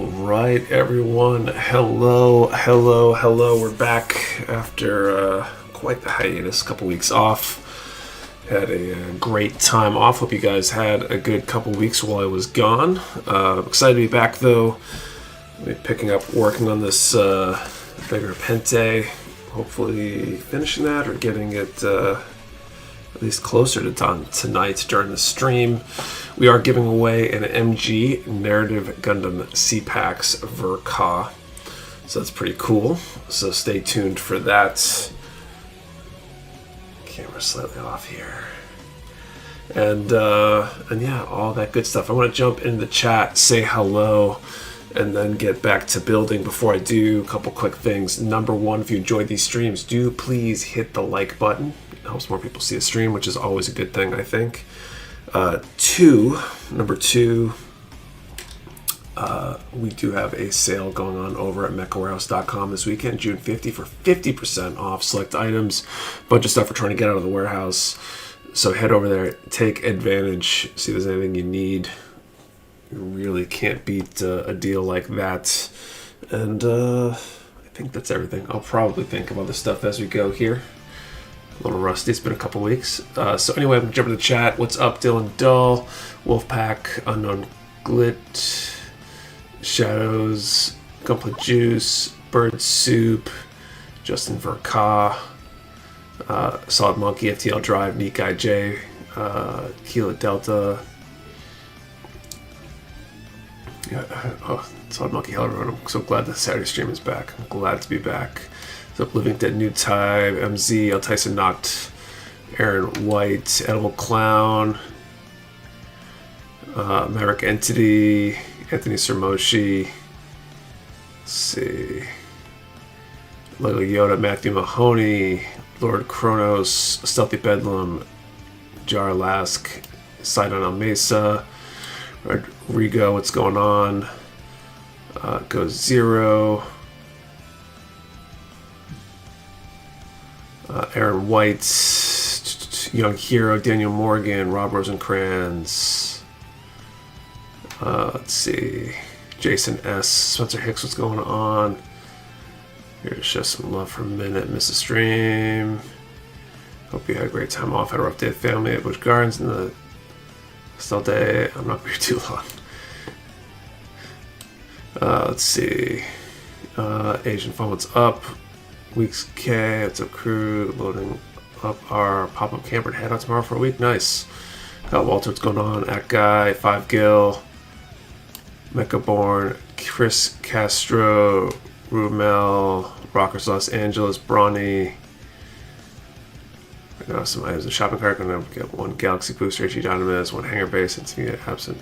All right, everyone. Hello. We're back after quite the hiatus, a couple weeks off. Had a great time off. Hope you guys had a good couple weeks while I was gone. Excited to be back, though. I'll be picking up, working on this bigger Pente. Hopefully finishing that or getting it at least closer to done tonight during the stream. We are giving away an MG Narrative Gundam C-Packs Verka. So that's pretty cool. So stay tuned for that. Camera slightly off here. And yeah, all that good stuff. I want to jump into the chat, say hello, and then get back to building. Before I do, a couple quick things. Number one, if you enjoyed these streams, do please hit the like button. It helps more people see a stream, which is always a good thing, I think. Number two, we do have a sale going on over at mechawarehouse.com this weekend, June 50, for 50% off select items. Bunch of stuff we're trying to get out of the warehouse. So head over there, take advantage, see if there's anything you need. You really can't beat a deal like that. And I think that's everything. I'll probably think of other stuff as we go here. A little rusty. It's been a couple weeks. So anyway, I'm going to jump into the chat. What's up, Dylan Dull, Wolfpack, Unknown Glit, Shadows, Gunpla Juice, Bird Soup, Justin Verka, Solid Monkey, FTL Drive, Neat Guy J, Kilo Delta. Yeah, Solid Monkey, hello everyone. I'm so glad the Saturday stream is back. I'm glad to be back. What's up, Living Dead, New Type, MZ, El Tyson Knocked, Aaron White, Edible Clown, Maverick Entity, Anthony Sermoshi, let's see, Lego Yoda, Matthew Mahoney, Lord Kronos, Stealthy Bedlam, Jar Lask, Sidon El Mesa, Rodrigo, what's going on? Goes Zero, Aaron White, Young Hero, Daniel Morgan, Rob Rosencrantz, let's see, Jason S, Spencer Hicks, what's going on? Here to show some love for a minute, miss a stream. Hope you had a great time off. Had a rough day with family at Busch Gardens in the still day. I'm not going to be too long. Let's see. Asian Fun, what's up? Weeks K, what's up, crew? Loading up our pop-up camper and head out tomorrow for a week. Nice. Got Walter, what's going on? Act Guy, 5 Gil, Mechaborn, Chris Castro, Rumel, Rockers Los Angeles, Brawny. I got some items in the shopping cart. I'm going to get 1 Galaxy Booster, HE Dynamis, 1 Hanger Base, and some absent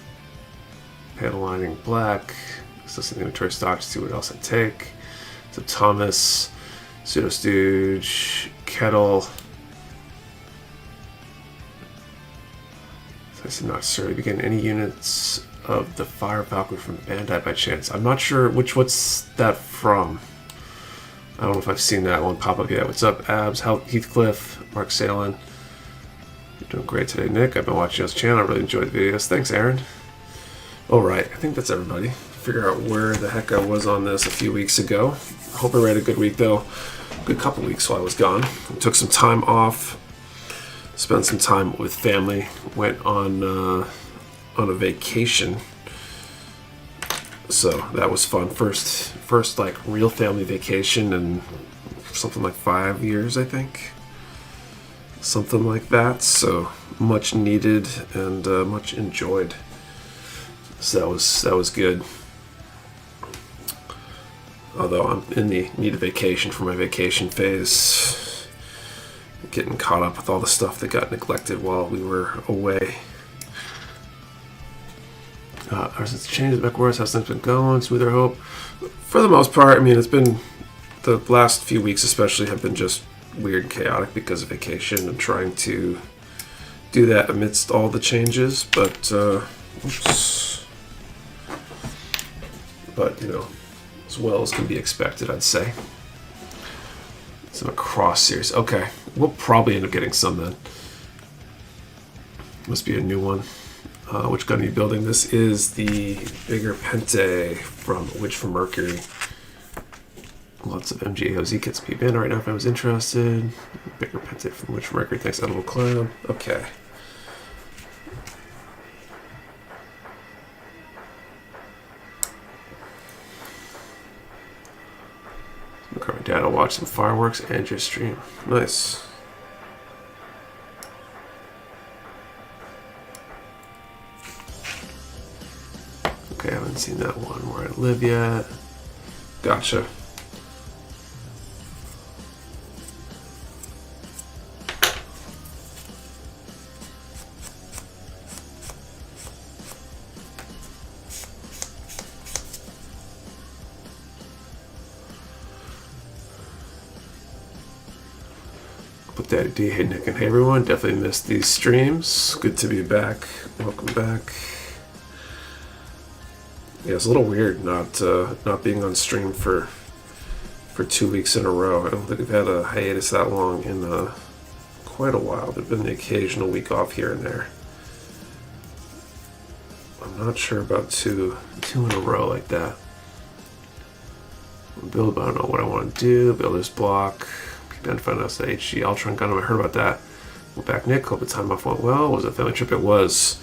panel lining black. Let's listen to the inventory stock to see what else I take. So Thomas, Pseudo Stooge, Kettle. So I said not necessarily begin any units of the Fire Valkyrie from Bandai by chance. I'm not sure what's that from. I don't know if I've seen that one pop up yet. What's up, Abs, Heathcliff, Mark Salin. You're doing great today, Nick. I've been watching your channel. I really enjoyed the videos. Thanks, Aaron. All right, I think that's everybody. Figure out where the heck I was on this a few weeks ago. Hope I had a good week, though. Good couple weeks while I was gone. I took some time off. Spent some time with family. Went on a vacation. So that was fun. First like real family vacation in something like 5 years, I think. Something like that. So much needed and much enjoyed. So that was good. Although I'm in the need of vacation for my vacation phase. Getting caught up with all the stuff that got neglected while we were away. Since the change of the Mecha Warehouse, how's things been going? Smoother, hope. For the most part, I mean, it's been the last few weeks, especially, have been just weird and chaotic because of vacation and trying to do that amidst all the changes. But you know, as well as can be expected, I'd say. It's a cross series. Okay, we'll probably end up getting some then. Must be a new one. Which gun are you building? This is the bigger Pente from Witch from Mercury. Lots of MGAOZ kits peep in right now if I was interested. Bigger Pente from Witch from Mercury. Thanks, Edible Clown. Okay. My dad will watch some fireworks and your stream. Nice. Okay, I haven't seen that one where I live yet. Gotcha. Daddy D, hey Nick, and hey everyone. Definitely missed these streams. Good to be back. Welcome back. Yeah, it's a little weird not being on stream for 2 weeks in a row. I don't think we've had a hiatus that long in quite a while. There's been the occasional week off here and there. I'm not sure about two in a row like that. Build, I don't know what I want to do. Builder's block. Then found out that HG Ultron Gundam. I heard about that. Went back, Nick. Hope the time off went well. Was it a family trip? It was.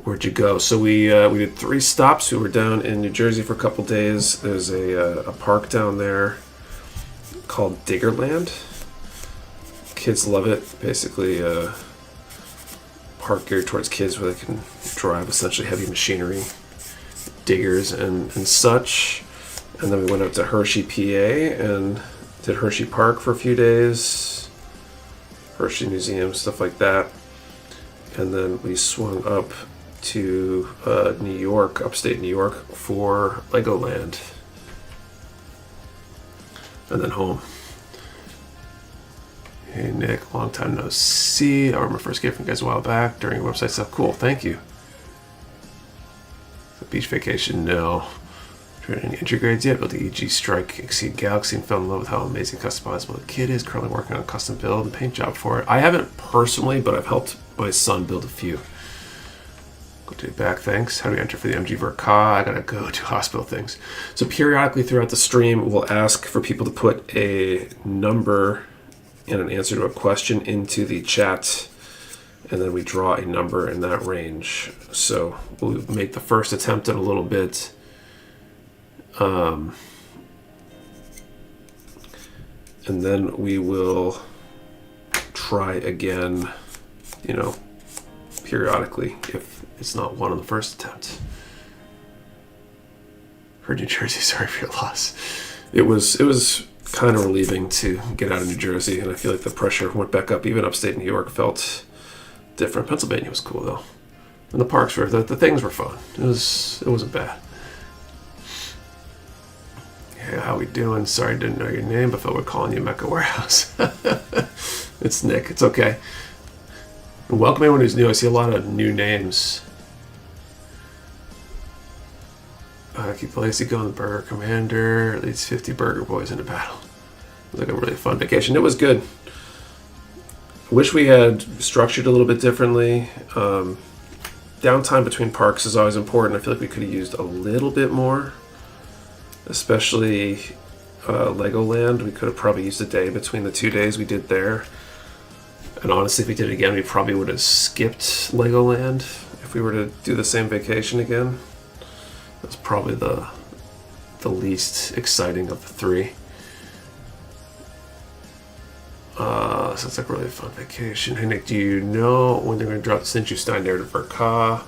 Where'd you go? So we did 3 stops. We were down in New Jersey for a couple days. There's a park down there called Diggerland. Kids love it. Basically, a park geared towards kids where they can drive essentially heavy machinery, diggers and such. And then we went out to Hershey, PA, and did Hershey Park for a few days, Hershey Museum, stuff like that. And then we swung up to New York, upstate New York, for Legoland. And then home. Hey Nick, long time no see. I remember my first gift from you guys a while back during your website stuff. Cool, thank you. The beach vacation, no. Any entry grades yet? Built the EG Strike Exceed Galaxy and fell in love with how amazing customizable the kit is. Currently working on a custom build and paint job for it. I haven't personally, but I've helped my son build a few. Go to back, thanks. How do we enter for the MG Vert Ka? I gotta go to hospital things. So periodically throughout the stream, we'll ask for people to put a number and an answer to a question into the chat, and then we draw a number in that range. So we'll make the first attempt in a little bit. And then we will try again, periodically if it's not one on the first attempt. For New Jersey, sorry for your loss. It was kind of relieving to get out of New Jersey, and I feel like the pressure went back up. Even upstate New York felt different. Pennsylvania was cool though, and the parks were the things were fun. It wasn't bad. Hey, how we doing? Sorry I didn't know your name, but I felt we're calling you Mecha Warehouse. It's Nick. It's okay. And welcome anyone who's new. I see a lot of new names. Keep Lacey going, the Burger Commander. Leads 50 Burger Boys into battle. It was like a really fun vacation. It was good. Wish we had structured a little bit differently. Downtime between parks is always important. I feel like we could have used a little bit more. Especially Legoland. We could have probably used a day between the 2 days we did there. And honestly, if we did it again, we probably would have skipped Legoland if we were to do the same vacation again. That's probably the least exciting of the 3. So it's like a really fun vacation. Hey Nick, do you know when they're going to drop the Sinchu Stein narrative for Ka?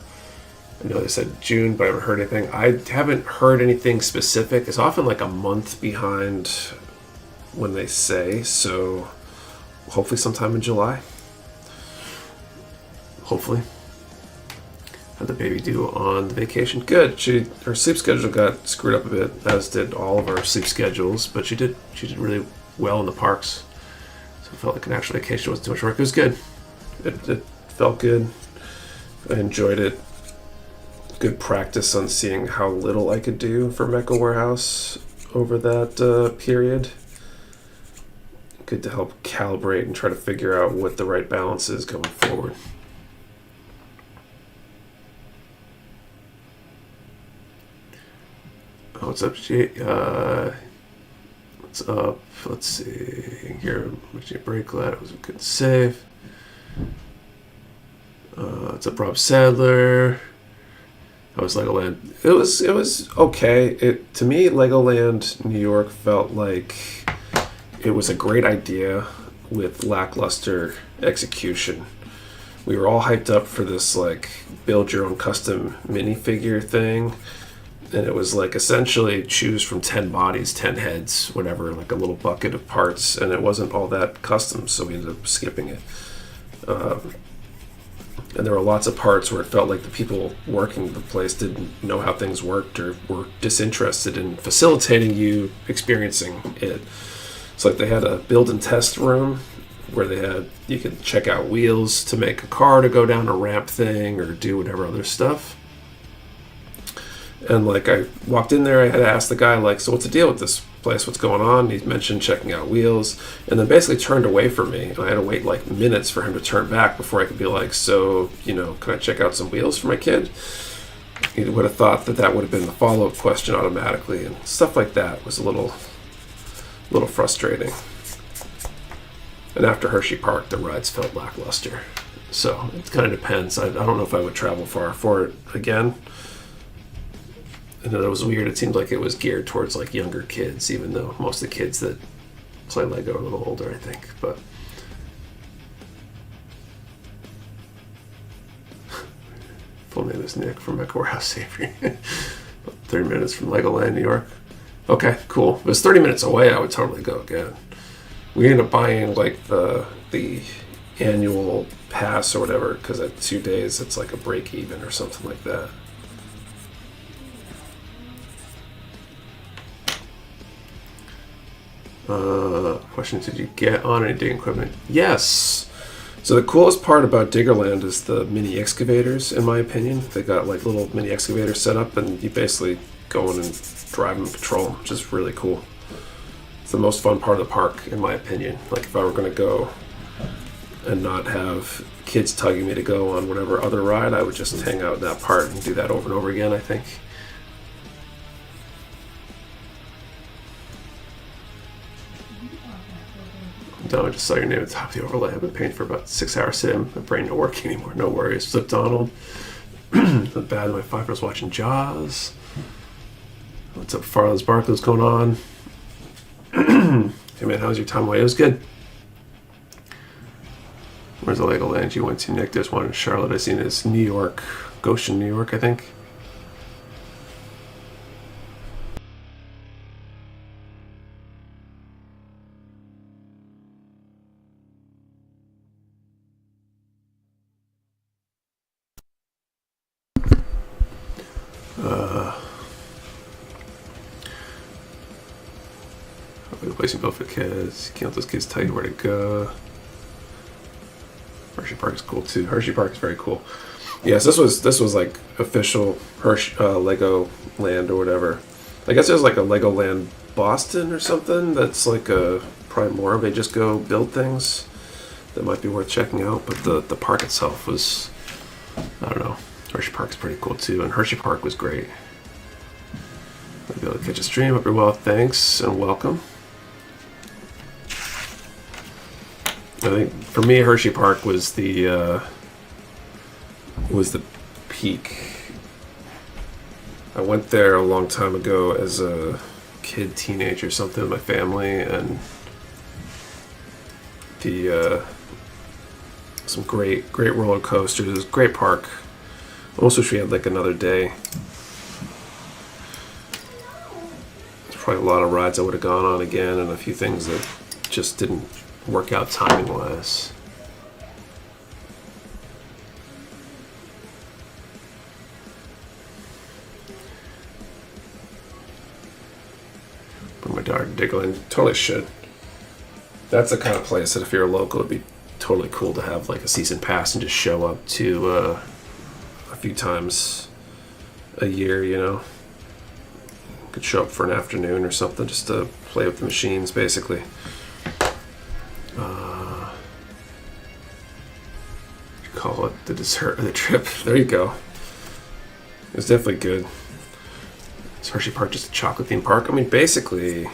I know they said June, but I haven't heard anything. I haven't heard anything specific. It's often like a month behind when they say, so hopefully sometime in July. Hopefully. How'd the baby do on the vacation? Good. Her sleep schedule got screwed up a bit, as did all of our sleep schedules, but she did really well in the parks. So it felt like an actual vacation. Wasn't too much work. It was good. It felt good. I enjoyed it. Good practice on seeing how little I could do for Mecha Warehouse over that period. Good to help calibrate and try to figure out what the right balance is going forward. What's up, Jay? What's up? Let's see. Here, break glad it was a good save. What's up, Rob Sadler? How was Legoland? It was okay. To me, Legoland New York felt like it was a great idea with lackluster execution. We were all hyped up for this like build your own custom minifigure thing, and it was like essentially choose from 10 bodies, 10 heads, whatever, like a little bucket of parts, and it wasn't all that custom, so we ended up skipping it. And there were lots of parts where it felt like the people working the place didn't know how things worked or were disinterested in facilitating you experiencing it. It's like they had a build and test room where you could check out wheels to make a car to go down a ramp thing or do whatever other stuff. And like I walked in there, I had to ask the guy like, so what's the deal with this place? What's going on? He mentioned checking out wheels, and then basically turned away from me. And I had to wait like minutes for him to turn back before I could be like, so, can I check out some wheels for my kid? He would have thought that would have been the follow-up question automatically, and stuff like that was a little frustrating. And after Hershey Park, the rides felt lackluster. So it kind of depends. I don't know if I would travel far for it again. And it was weird. It seemed like it was geared towards like younger kids, even though most of the kids that play Lego are a little older, I think. But full name is Nick from Mecha Warehouse Savory. 30 minutes from Legoland, New York. Okay, cool. If it was 30 minutes away, I would totally go again. We ended up buying like the annual pass or whatever, because at 2 days it's like a break even or something like that. Question, did you get on any digging equipment? Yes. So the coolest part about Diggerland is the mini excavators, in my opinion. They got like little mini excavators set up, and you basically go in and drive them and patrol them, which is really cool. It's the most fun part of the park, in my opinion. Like if I were going to go and not have kids tugging me to go on whatever other ride, I would just hang out in that part and do that over and over again, I think. I just saw your name at the top of the overlay. I've been painting for about 6 hours today. My brain not working anymore. No worries. What's up, Donald? Not bad. My 5-year-old's watching Jaws. What's up, Farland's Barkley? What's going on? Hey man, how's your time away? It was good. Where's the Legoland you went to, Nick? There's one in Charlotte. I seen it's New York, Goshen, New York, I think. Replacing both for kids. Can't let those kids tell you where to go. Hershey Park is cool too. Hershey Park is very cool. Yes, this was like official Lego Land or whatever. I guess there's like a Legoland Boston or something that's like probably more. They just go build things that might be worth checking out. But the park itself was, I don't know. Hershey Park is pretty cool too, and Hershey Park was great. I'll be able to catch a stream. Hope you're well. Thanks and welcome. I think for me, Hershey Park was the peak. I went there a long time ago as a kid, teenager, something with my family, and some great roller coasters. It was a great park. I almost wish we had like another day. There's probably a lot of rides I would have gone on again, and a few things that just didn't work out timing wise. Bring my daughter to Diggerland. Totally should. That's the kind of place that if you're a local, it'd be totally cool to have like a season pass and just show up to a few times a year, you know. Could show up for an afternoon or something just to play with the machines, basically. Call it the dessert of the trip. There you go. It was definitely good. Is Hershey Park just a chocolate themed park? I mean, basically,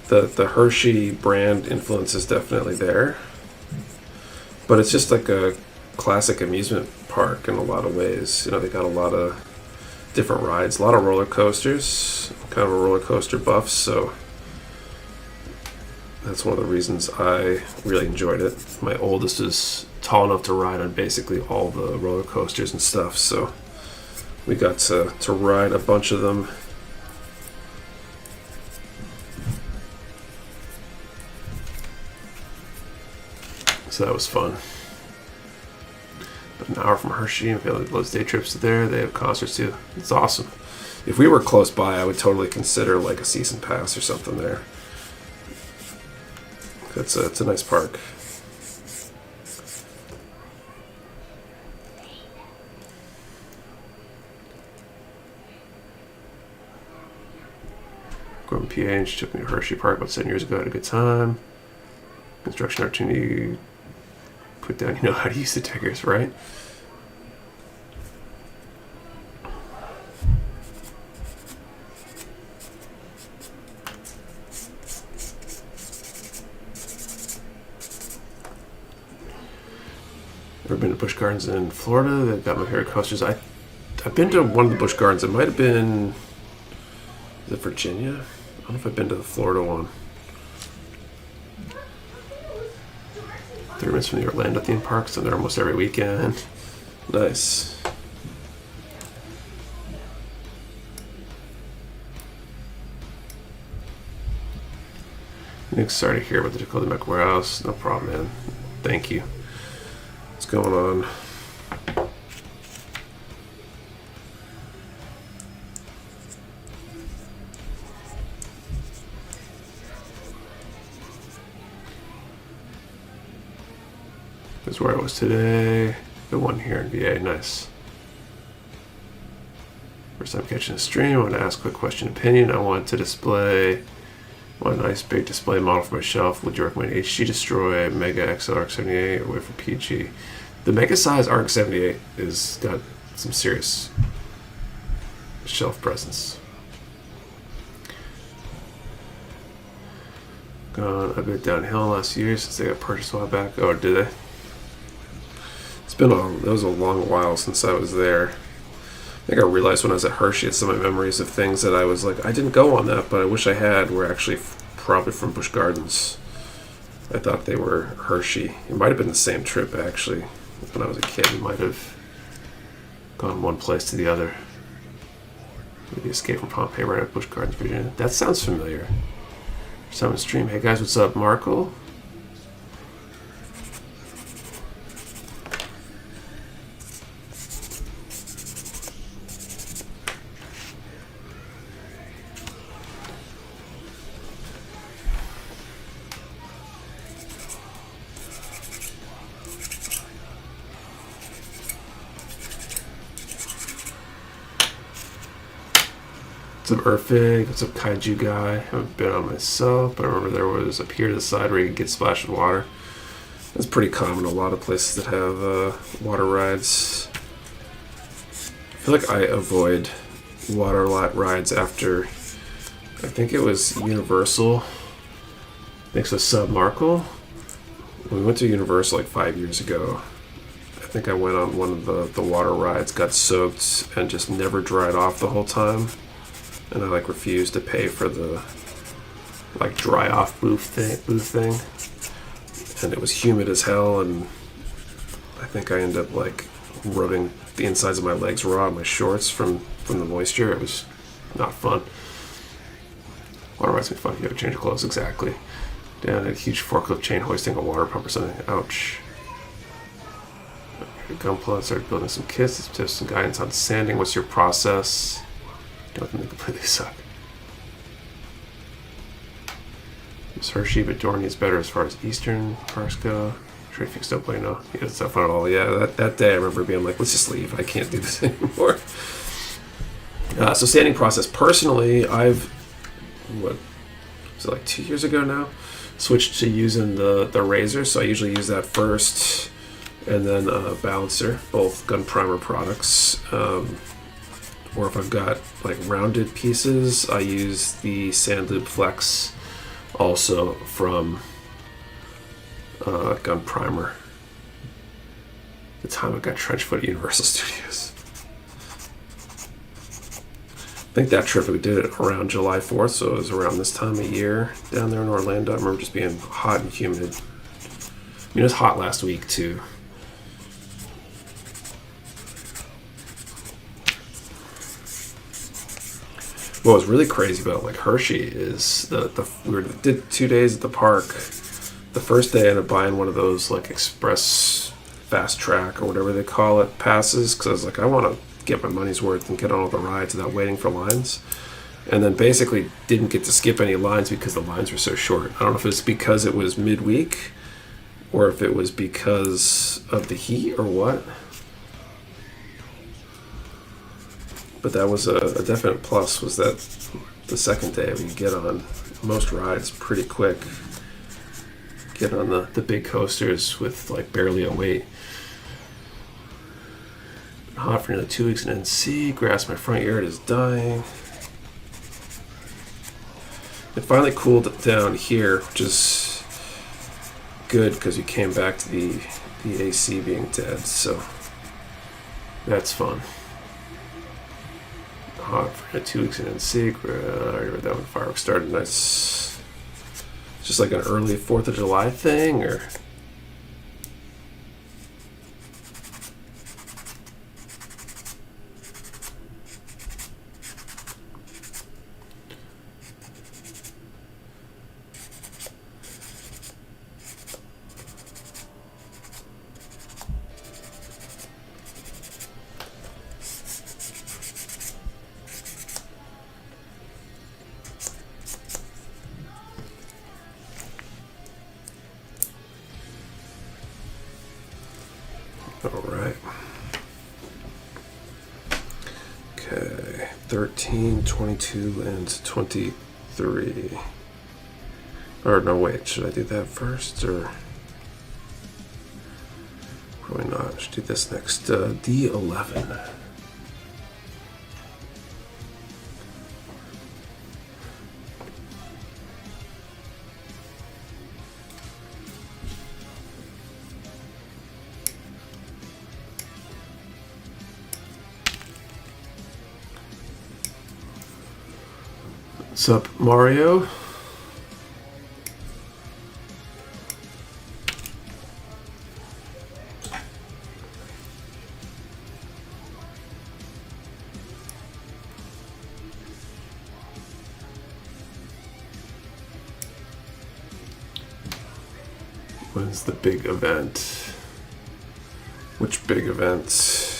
the Hershey brand influence is definitely there, but it's just like a classic amusement park in a lot of ways. You know, they got a lot of different rides, a lot of roller coasters, kind of a roller coaster buff, so that's one of the reasons I really enjoyed it. My oldest is tall enough to ride on basically all the roller coasters and stuff, so we got to ride a bunch of them. So that was fun. An hour from Hershey, and those day trips to there. They have concerts too. It's awesome. If we were close by, I would totally consider like a season pass or something there. It's a nice park. Going to PA, and she took me to Hershey Park about 7 years ago. I had a good time. Construction opportunity. Put down, you know how to use the tickers, right? Ever been to Busch Gardens in Florida? They've got my favorite coasters. I've been to one of the Busch Gardens. It might have been, is it Virginia? I don't know if I've been to the Florida one. 30 minutes from the Orlando theme park, so they're almost every weekend. Nice. Nick, sorry to hear about the Dakota Mecha Warehouse. No problem, man. Thank you. What's going on? That's where I was today. The one here in VA. Nice. First time catching a stream. I want to ask a quick question opinion. I want to display one nice big display model for my shelf. Would you recommend HG Destroy, Mega XL RX-78, or wait for PG? The Mega Size RX-78 is got some serious shelf presence. Gone a bit downhill last year since they got purchased a while back. Oh, did they? It's been that was a long while since I was there. I think I realized when I was at Hershey, some of my memories of things that I was like, I didn't go on that, but I wish I had, were actually probably from Busch Gardens. I thought they were Hershey. It might have been the same trip, actually. When I was a kid, we might have gone one place to the other. Maybe Escape from Pompeii right at Busch Gardens, Virginia. That sounds familiar. Someone stream. Hey guys, what's up, Marco? What's up, Urfig? What's up, Kaiju Guy? I haven't been on myself, but I remember there was a pier to the side where you could get splashed with water. That's pretty common. A lot of places that have water rides. I feel like I avoid water rides after, I think it was Universal next to Sub Markle. When we went to Universal like 5 years ago, I think I went on one of the water rides, got soaked, and just never dried off the whole time. And I like refused to pay for the like dry off booth thing. And it was humid as hell, and I think I ended up like rubbing the insides of my legs raw on my shorts from the moisture. It was not fun. Water rides me fun. You have to change your clothes, exactly. Down at a huge forklift chain hoisting a water pump or something. Ouch. Gunpla started building some kits, some tips, some guidance on sanding. What's your process? Don't think they completely suck. It's Hershey, but Dorney is better as far as Eastern parks go. Trade fix don't play no. Yeah, it's not fun at all. Yeah, that day I remember being like, let's just leave. I can't do this anymore. So standing process. Personally, I've, what, was it like 2 years ago now? Switched to using the razor. So I usually use that first, and then Balancer, both gun primer products. or if I've got like rounded pieces, I use the Sand Loop Flex, also from Gun Primer. The time I got trench foot at Universal Studios. I think that trip we did it around July 4th, so it was around this time of year down there in Orlando. I remember just being hot and humid. I mean, it was hot last week too. What was really crazy about like Hershey is we did 2 days at the park. The first day I ended up buying one of those like express fast track or whatever they call it passes, because I was like, I want to get my money's worth and get on all the rides without waiting for lines. And then basically didn't get to skip any lines because the lines were so short. I don't know if it's because it was midweek or if it was because of the heat or what. But that was a definite plus, was that the second day we could get on most rides pretty quick. Get on the big coasters with like barely a wait. Hot for nearly 2 weeks in NC. Grass in my front yard is dying. It finally cooled down here, which is good because we came back to the AC being dead, so that's fun. Hot for 2 weeks in NC. I read that when fireworks started. Nice. Just like an early 4th of July thing, or? All right. Okay, 13, 22, and 23. Or no, wait, should I do that first, or? Probably not. I should do this next. D11. What's up, Mario? When's the big event? Which big event?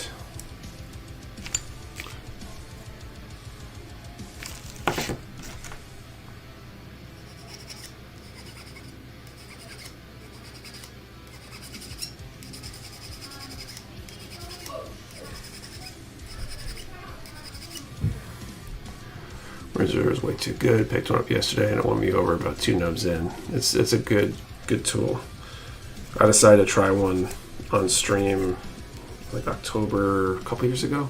Reserve is way too good. Picked one up yesterday and it won me over about 2 nubs in. It's a good tool. I decided to try one on stream like October a couple years ago,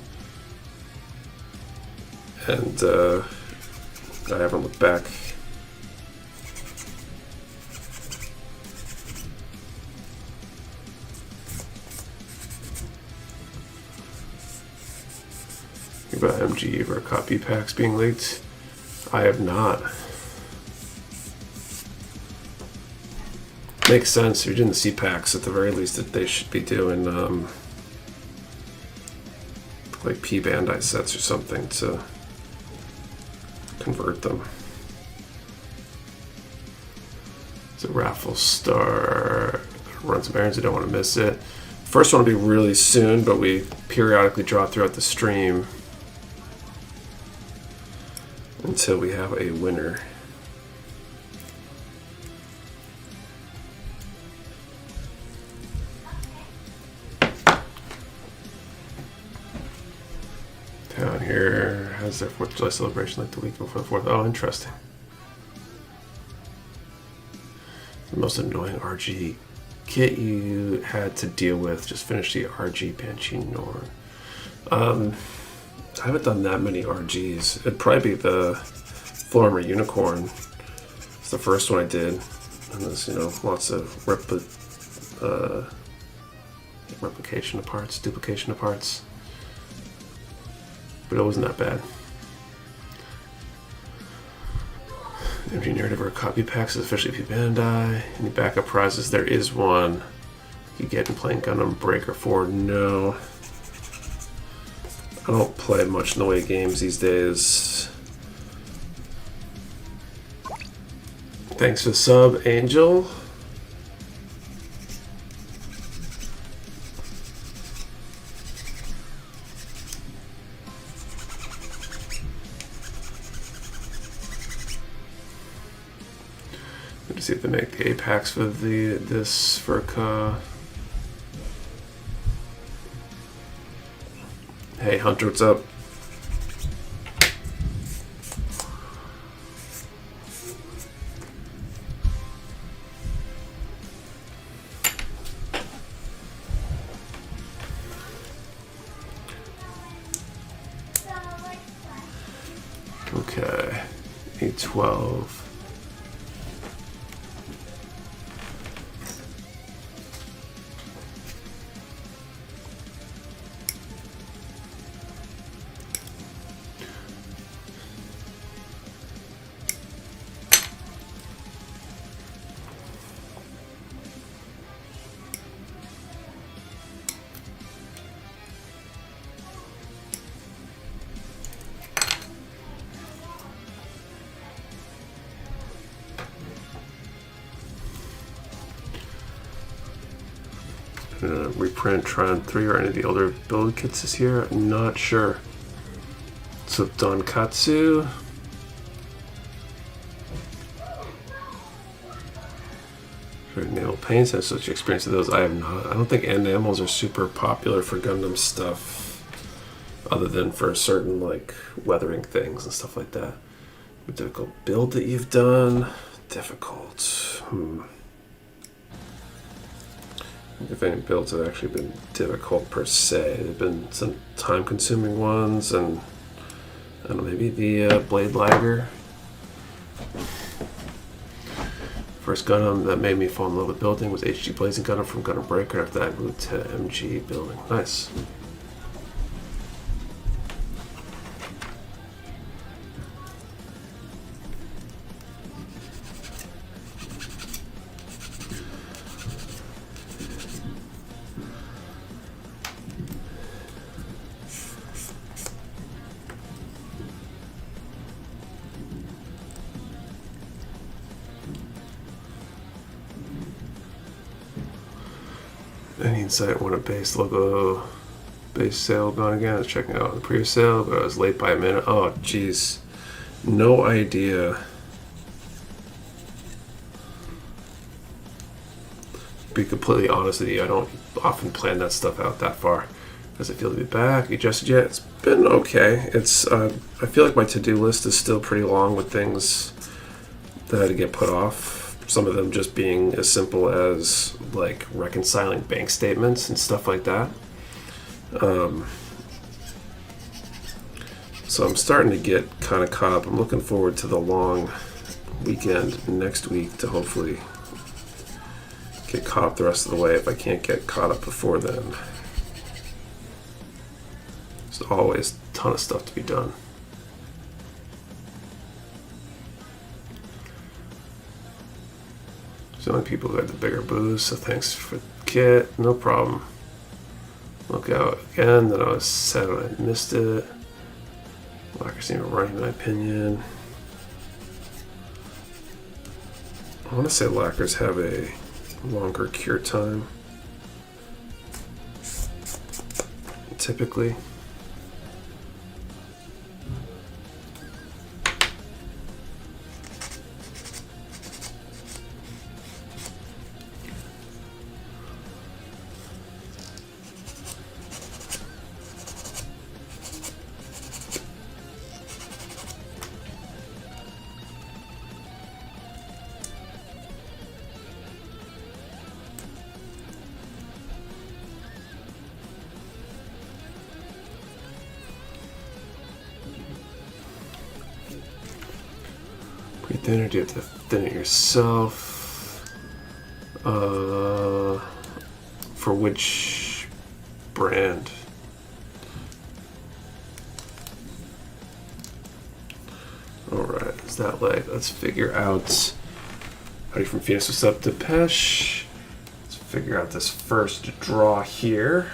and I haven't looked back. About MG or copy packs being leaked. I have not. Makes sense. If you're doing the C packs, at the very least, that they should be doing like P Bandai sets or something to convert them. It's a raffle star. Run some errands. I don't want to miss it. First one will be really soon, but we periodically draw throughout the stream until we have a winner. Down here has their 4th of July celebration like the week before the 4th. Oh, interesting. The most annoying RG kit you had to deal with. Just finished the RG Banshee Norn. I haven't done that many RGs. It'd probably be the Former Unicorn. It's the first one I did. And there's, you know, lots of replication of parts, duplication of parts. But it wasn't that bad. Empty narrative or copy packs is officially P Bandai. Any backup prizes? There is one. You get in playing Gundam Breaker 4. No. I don't play much in the way of games these days. Thanks for the sub, Angel. Let's see if they make the Apex for this for Hey Hunter, what's up? Okay, 812. Reprint Tron 3 or any of the older build kits this year? Not sure. So Donkatsu. Naval paints and such experience of those. I have not. I don't think enamels are super popular for Gundam stuff, other than for certain like weathering things and stuff like that. A difficult build that you've done. Difficult. If any builds have actually been difficult per se, they've been some time-consuming ones, and I don't know, maybe the Blade Lagger. First Gundam that made me fall in love with building was HG Blazing Gundam from Gundam Breaker. After that, I moved to MG building. Nice. Any insight when a base logo base sale gone again? I was checking out the pre-sale, but I was late by a minute. Oh geez, no idea. Be completely honest with you, I don't often plan that stuff out that far. Does it feel to be back? You adjusted yet? It's been okay. It's I feel like my to-do list is still pretty long with things that had to get put off. Some of them just being as simple as like reconciling bank statements and stuff like that. So I'm starting to get kind of caught up. I'm looking forward to the long weekend next week to hopefully get caught up the rest of the way if I can't get caught up before then. There's always a ton of stuff to be done. The only people who had the bigger boost, so thanks for the kit, no problem. Look out again, that I was sad when I missed it. Lockers need running, in my opinion. I want to say lockers have a longer cure time, typically. Pretty thin, or do you have to thin it yourself? For which brand? Alright, is that leg? Let's figure out. Howdy from Phoenix, what's up, Depeche? Let's figure out this first draw here.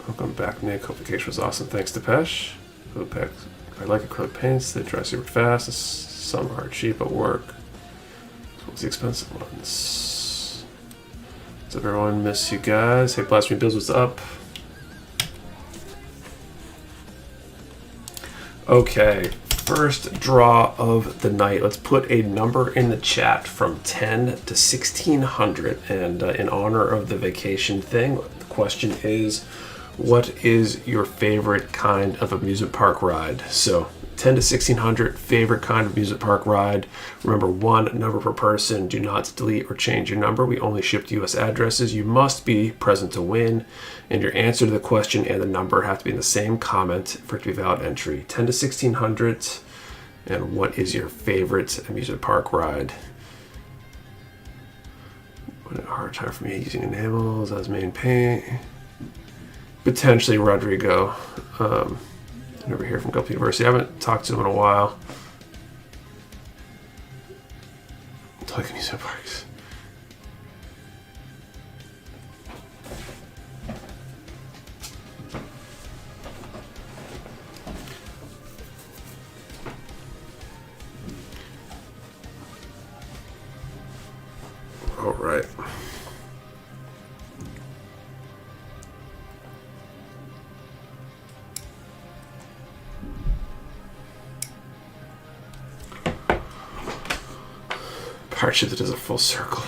Welcome back, Nick. Hope vacation was awesome. Thanks, Depeche. I like acrylic paints. They dry super fast. Some are cheap at work. What's the expensive ones? What's up, everyone? Miss you guys. Hey, Blasphemy Bills, what's up? Okay, first draw of the night. Let's put a number in the chat from 10 to 1600. And in honor of the vacation thing, the question is, what is your favorite kind of amusement park ride? So 10 to 1600, favorite kind of amusement park ride. Remember, one number per person. Do not delete or change your number. We only ship to US addresses. You must be present to win. And your answer to the question and the number have to be in the same comment for it to be valid entry. 10 to 1600. And what is your favorite amusement park ride? What a hard time for me using enamels as main paint. Potentially Rodrigo. Over here from Gulf University. I haven't talked to him in a while. Talking amusement parks. All right. Hardship that does a full circle.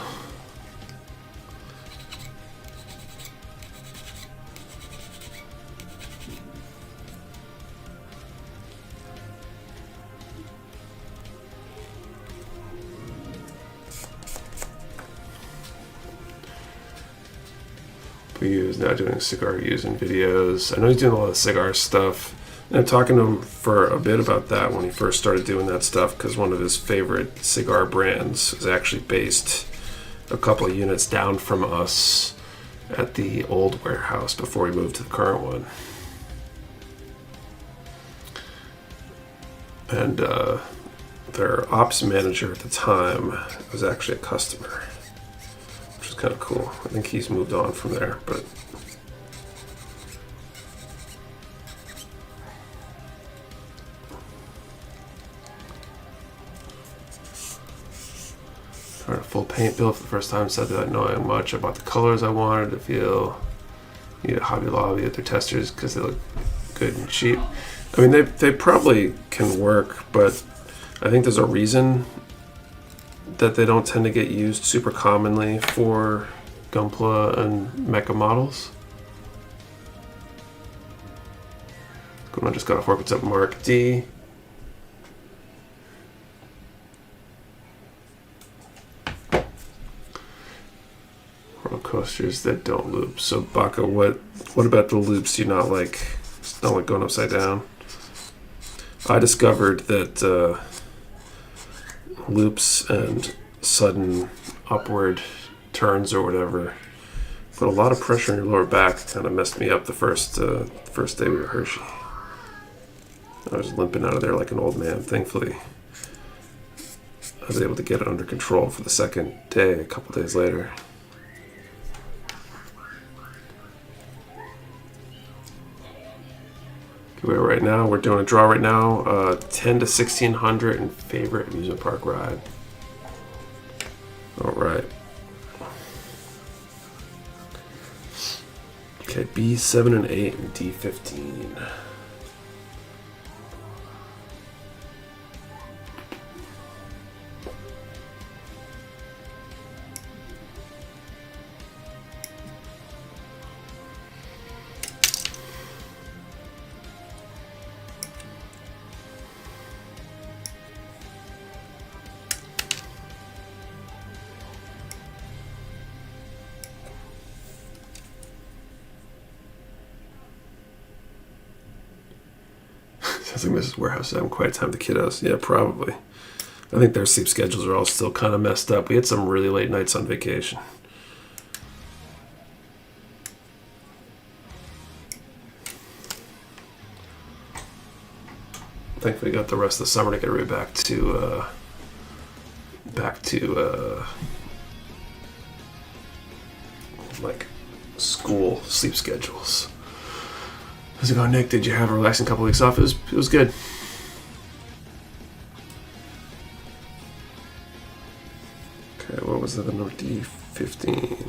He is now doing cigar reviews and videos. I know he's doing a lot of cigar stuff. And I'm talking to him for a bit about that when he first started doing that stuff, because one of his favorite cigar brands is actually based a couple of units down from us at the old warehouse before we moved to the current one. And their ops manager at the time was actually a customer, which is kind of cool. I think he's moved on from there, but a full paint bill for the first time, said that knowing much about the colors I wanted to feel. Need a Hobby Lobby at their testers because they look good and cheap. I mean, they probably can work, but I think there's a reason that they don't tend to get used super commonly for Gunpla and Mecha models. Going on, just got off work. What's up, Mark D? Roller coasters that don't loop. So Baka, what about the loops do you not like? Don't like going upside down. I discovered that loops and sudden upward turns or whatever put a lot of pressure on your lower back. Kind of messed me up the first day we were Hershey. I was limping out of there like an old man. Thankfully, I was able to get it under control for the second day, a couple days later. Right now, we're doing a draw right now, 10 to 1600 and favorite amusement park ride. All right. Okay, B7 and 8 and D15. think Mrs. Warehouse is having quite a time with the kiddos. Yeah, probably. I think their sleep schedules are all still kind of messed up. We had some really late nights on vacation. Thankfully, got the rest of the summer to get right back to like school sleep schedules. How's it going, Nick? Did you have a relaxing couple weeks off? It was good. Okay, what was the number? D15.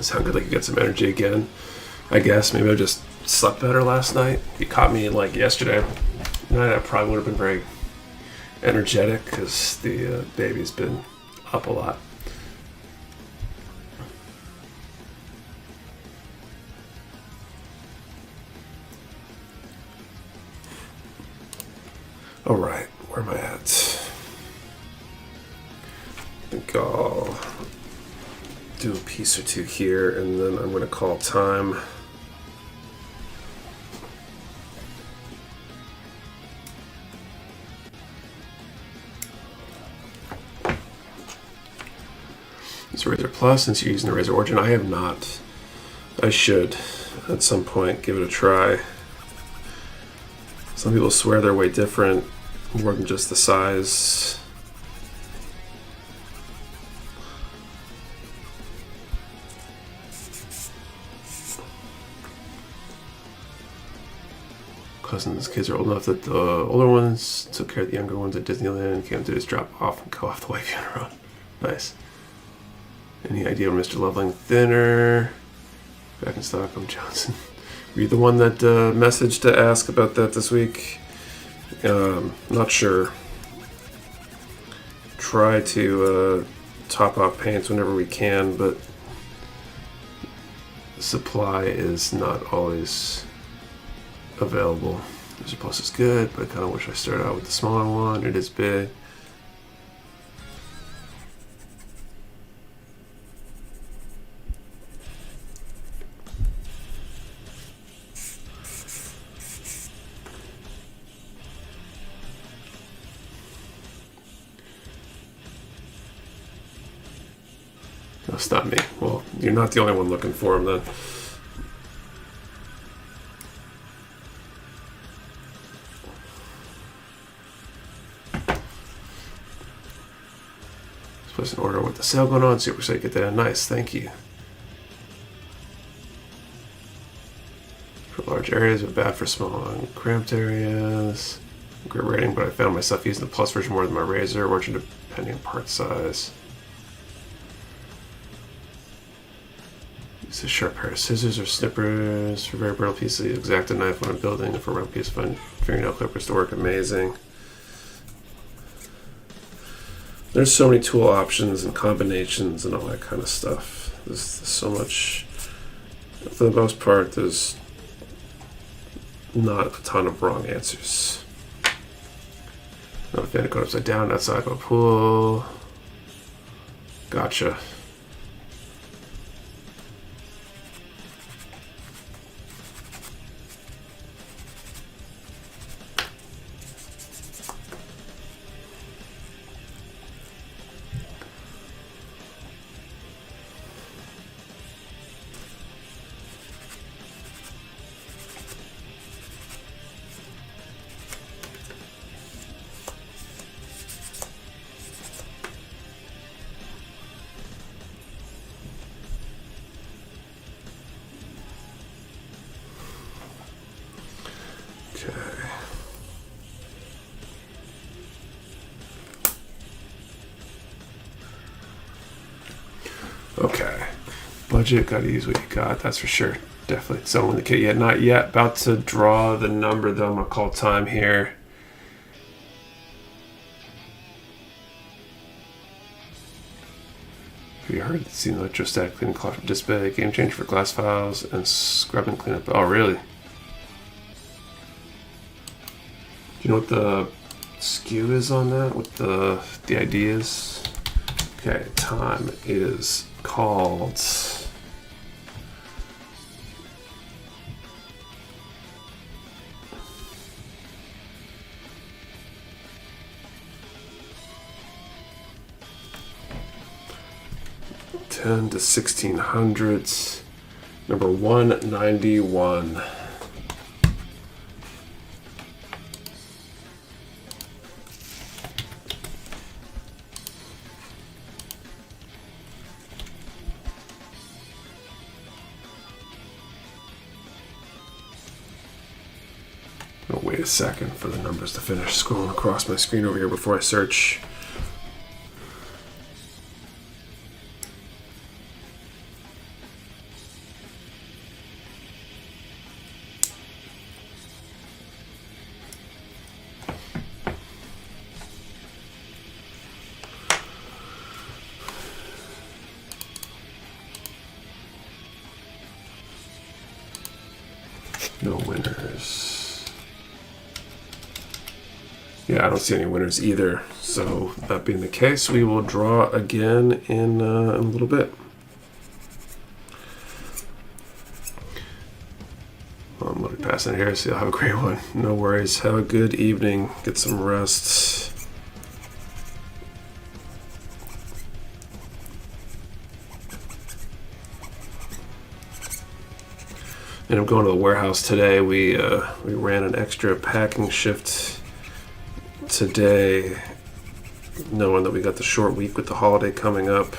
Sound good like you got some energy again. I guess maybe I just slept better last night. You caught me like yesterday night, I probably would have been very energetic because the baby's been up a lot. All right, where am I at? I think I'll do a piece or two here, and then I'm going to call time. Use Razor Plus since you're using the Razor Origin. I have not. I should at some point give it a try. Some people swear they're way different, more than just the size. Cousins' kids are old enough that the older ones took care of the younger ones at Disneyland and can't do is drop off and go off the wifey on her own. Nice. Any idea when Mr. Loveling Thinner? Back in Stockholm, Johnson. Were you the one that messaged to ask about that this week? Not sure. Try to top off paints whenever we can, but supply is not always available. Razor Plus is good, but I kind of wish I started out with the smaller one. It is big. That's not me. Well, you're not the only one looking for him then. Place an order with the sale going on. Super excited to get that in. Nice, thank you. For large areas, but bad for small and cramped areas. Great rating, but I found myself using the Plus version more than my Razor, Origin depending on part size. Use a sharp pair of scissors or snippers for very brittle pieces. Exacto knife when I'm building, and for round piece, fun fingernail clippers to work amazing. There's so many tool options and combinations and all that kind of stuff. There's so much. For the most part, there's not a ton of wrong answers. Not a fan of going upside down, outside of a pool. Gotcha. Okay. Budget, gotta use what you got, that's for sure. Definitely someone in the kit yet. Not yet. About to draw the number though. I'm gonna call time here. Have you heard? Seen electrostatic cleaning cloth from disk bay, game changer for glass files, and scrub and clean up. Oh, really? Do you know what the SKU is on that? What the idea is? Okay, time is called. $10 to 1600s, number 191. I'll wait a second for the numbers to finish scrolling across my screen over here before I search. No winners. Yeah, I don't see any winners either. So that being the case, we will draw again in a little bit. I'm going to be passing here, so you'll have a great one. No worries. Have a good evening. Get some rest. And I'm going to the warehouse today. We ran an extra packing shift today, knowing that we got the short week with the holiday coming up,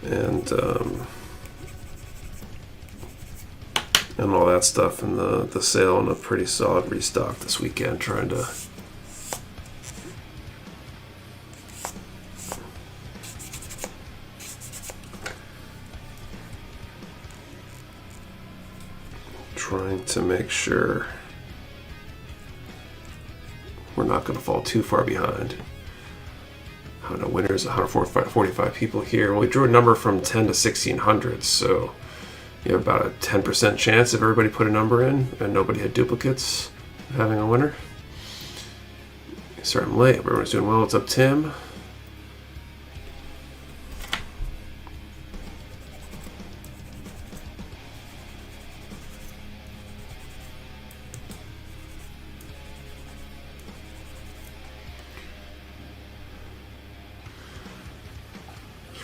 and all that stuff, and the sale and a pretty solid restock this weekend. Trying to make sure we're not going to fall too far behind. I don't know, winners 145 people here. Well, we drew a number from 10 to 1600, so you have about a 10% chance if everybody put a number in and nobody had duplicates of having a winner. Sorry I'm late. Everyone's doing well. What's up, Tim?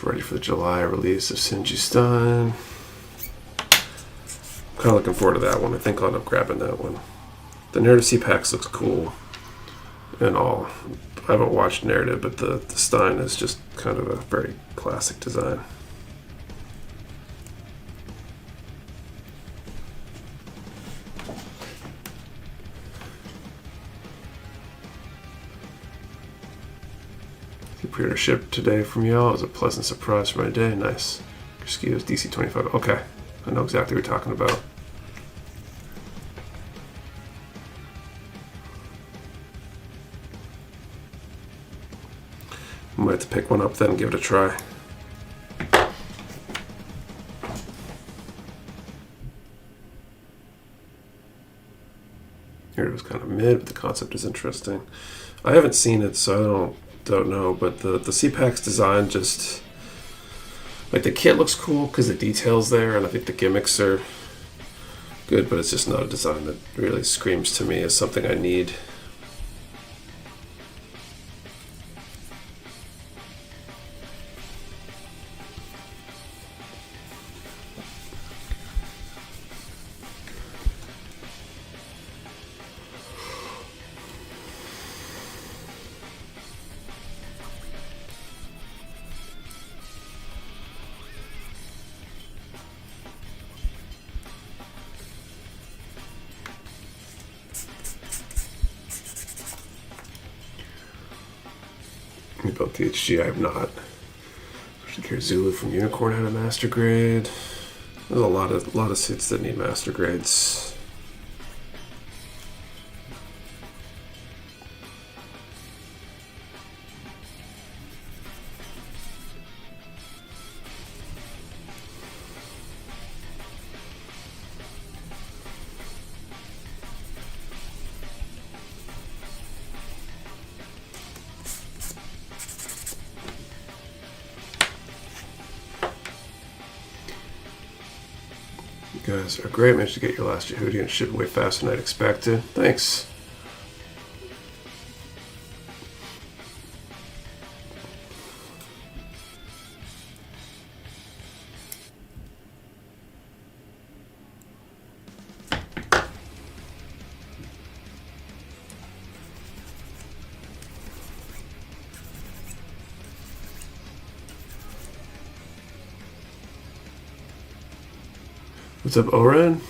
Ready for the July release of Sinji Stein. Kind of looking forward to that one. I think I'll end up grabbing that one. The Narrative C-Packs looks cool and all. I haven't watched Narrative, but the Stein is just kind of a very classic design. Pre-order shipped today from y'all. It was a pleasant surprise for my day. Nice. Excuse DC25. Okay. I know exactly what you're talking about. I might have to pick one up then and give it a try. Here it was kind of mid, but the concept is interesting. I haven't seen it, so I don't know, but the C-Packs design just, like, the kit looks cool because the details there, and I think the gimmicks are good, but it's just not a design that really screams to me as something I need. We built the HG, I have not. Zulu from Unicorn had a master grade. There's a lot of suits that need master grades. You guys are great. Managed to get your last Yehudi and shipped way faster than I'd expected. Thanks. What's up, Oren?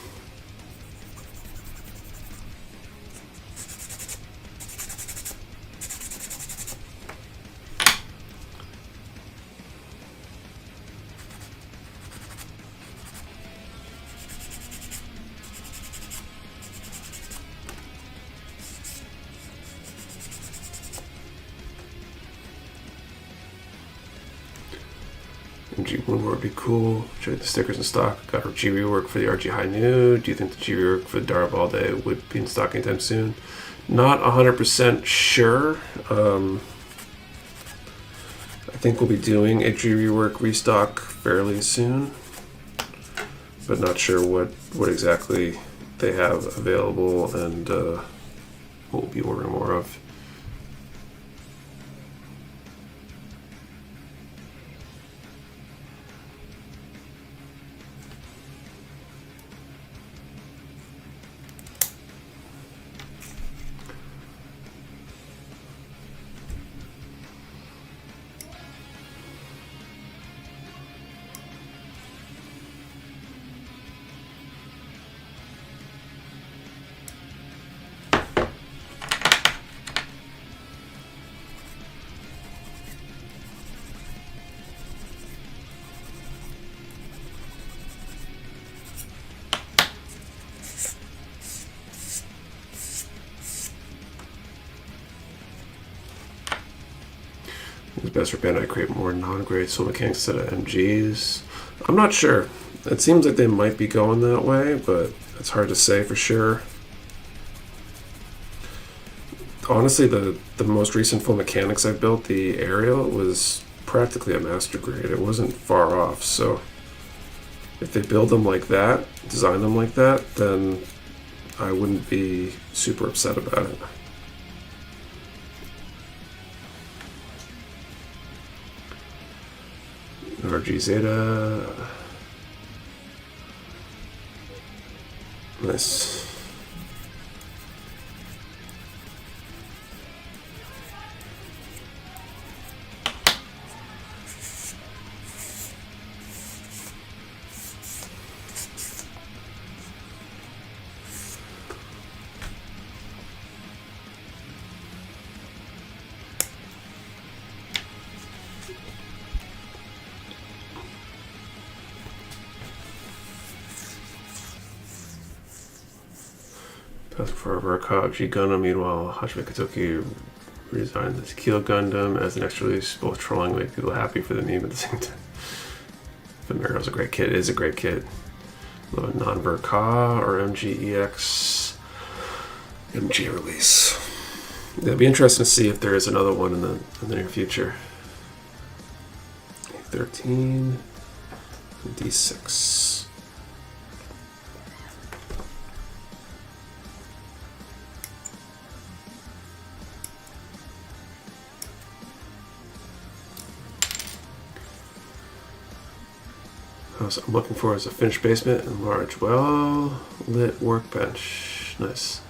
MG Moonwar would be cool. Check the stickers in stock. Got our G rework for the RG High New. Do you think the G rework for the Darabalde would be in stock anytime soon? Not 100% sure. I think we'll be doing a G rework restock fairly soon, but not sure what exactly they have available and what we'll be ordering more of. It's best for Bandai to create more non-grade soul mechanics instead of MGs. I'm not sure. It seems like they might be going that way, but it's hard to say for sure. Honestly, the most recent full mechanics I built, the aerial, was practically a master grade. It wasn't far off, so if they build them like that, design them like that, then I wouldn't be super upset about it. RG Zeta. Nice. For Verkov G Gundam, meanwhile, Hajime Katoki resigned the Keel Gundam as the next release, both trolling make people happy for the meme at the same time. But Mario's a great kid, it is a great kid. Love a non-Verka or MGEX MG release. It'll be interesting to see if there is another one in the near future. 13 D6. So I'm looking for is a finished basement and large, well lit workbench. Nice.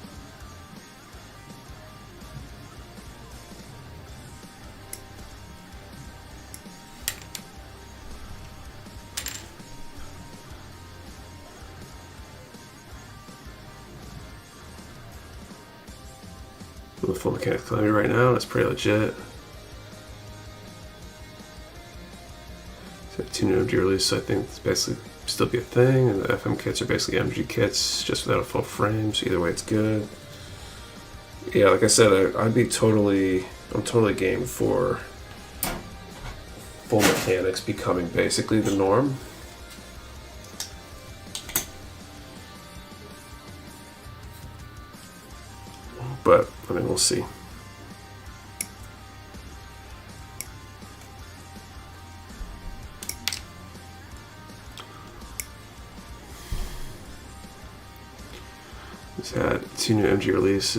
I'm a full mechanics climbing right now. That's pretty legit. 2 new MG release, so I think it's basically still be a thing, and the FM kits are basically MG kits, just without a full frame, so either way it's good. Yeah, like I said, I'm totally game for full mechanics becoming basically the norm. But, I mean, we'll see. It's had 2 new MG releases.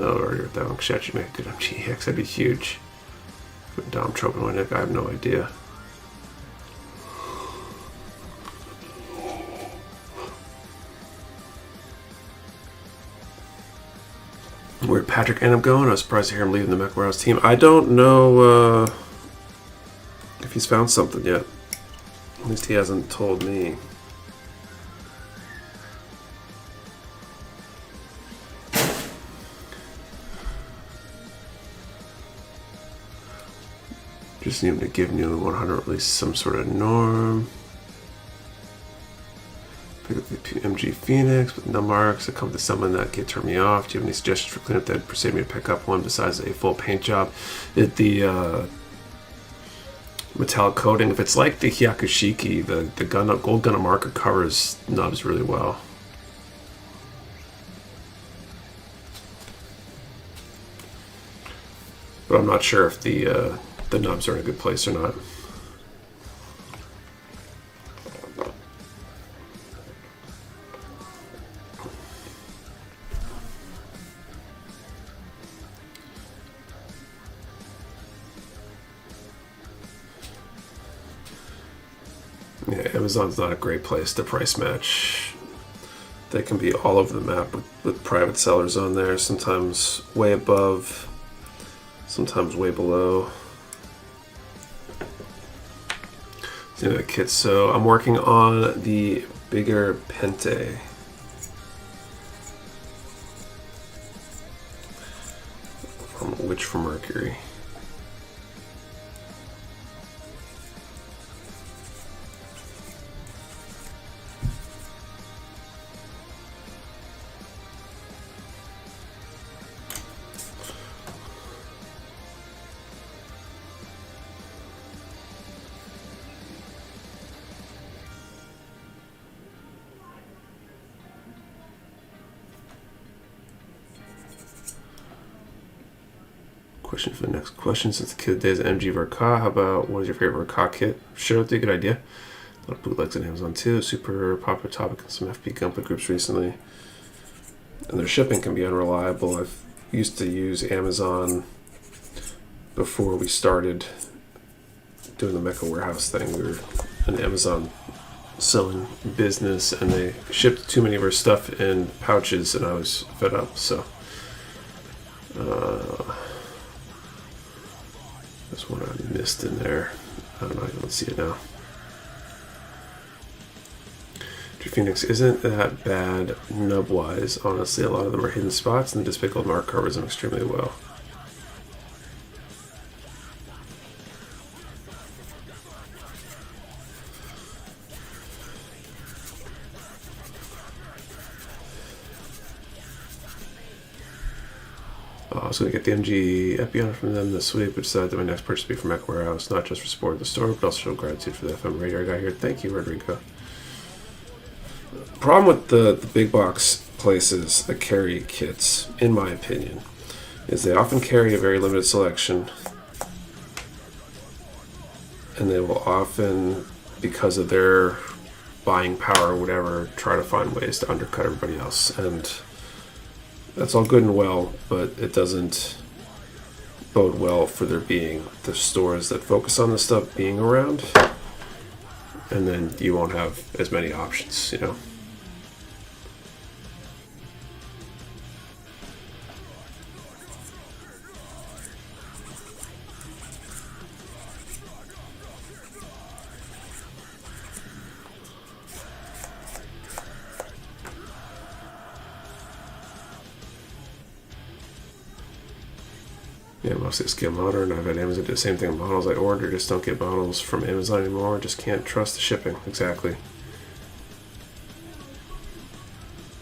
Oh, already with that one. Should actually make a good MG EX. That'd be huge. Gundam Trope and Nick, I have no idea. Where'd Patrick end up going? I was surprised to hear him leaving the Mecha Warehouse team. I don't know if he's found something yet. At least he hasn't told me. Just need him to give New 100 at least some sort of norm. Pick up the MG Phoenix with no marks. I come to someone that can turn me off. Do you have any suggestions for cleanup that persuade me to pick up one besides a full paint job? The metallic coating, if it's like the Hyakushiki, the gold Gundam marker covers nubs really well. But I'm not sure if the nubs are in a good place or not. Yeah, Amazon's not a great place to price match. They can be all over the map with private sellers on there, sometimes way above, sometimes way below. Kit. So I'm working on the bigger Pente. From Witch from Mercury. Question for the next question. Since the kid days of MG Verka, how about what is your favorite Verka kit? Sure, that'd be a good idea. A lot of bootlegs on Amazon too. Super popular topic in some FP Gunpla groups recently. And their shipping can be unreliable. I've used to use Amazon before we started doing the Mecha Warehouse thing. We were an Amazon selling business and they shipped too many of our stuff in pouches and I was fed up, so there's one I missed in there. I don't know, I don't see it now. Phoenix isn't that bad nub-wise. Honestly, a lot of them are hidden spots and the Despicable Mark covers them extremely well. I was going to get the MG Epion from them this week, but decided that my next purchase would be from Mecha Warehouse, not just for support of the store, but also show gratitude for the FM radar guy here. Thank you, Rodrigo. The problem with the big box places that carry kits, in my opinion, is they often carry a very limited selection, and they will often, because of their buying power or whatever, try to find ways to undercut everybody else. And that's all good and well, but it doesn't bode well for there being the stores that focus on this stuff being around, and then you won't have as many options, you know. Yeah, mostly scale modern. I've had Amazon do the same thing with models I order. Just don't get models from Amazon anymore. Just can't trust the shipping. Exactly.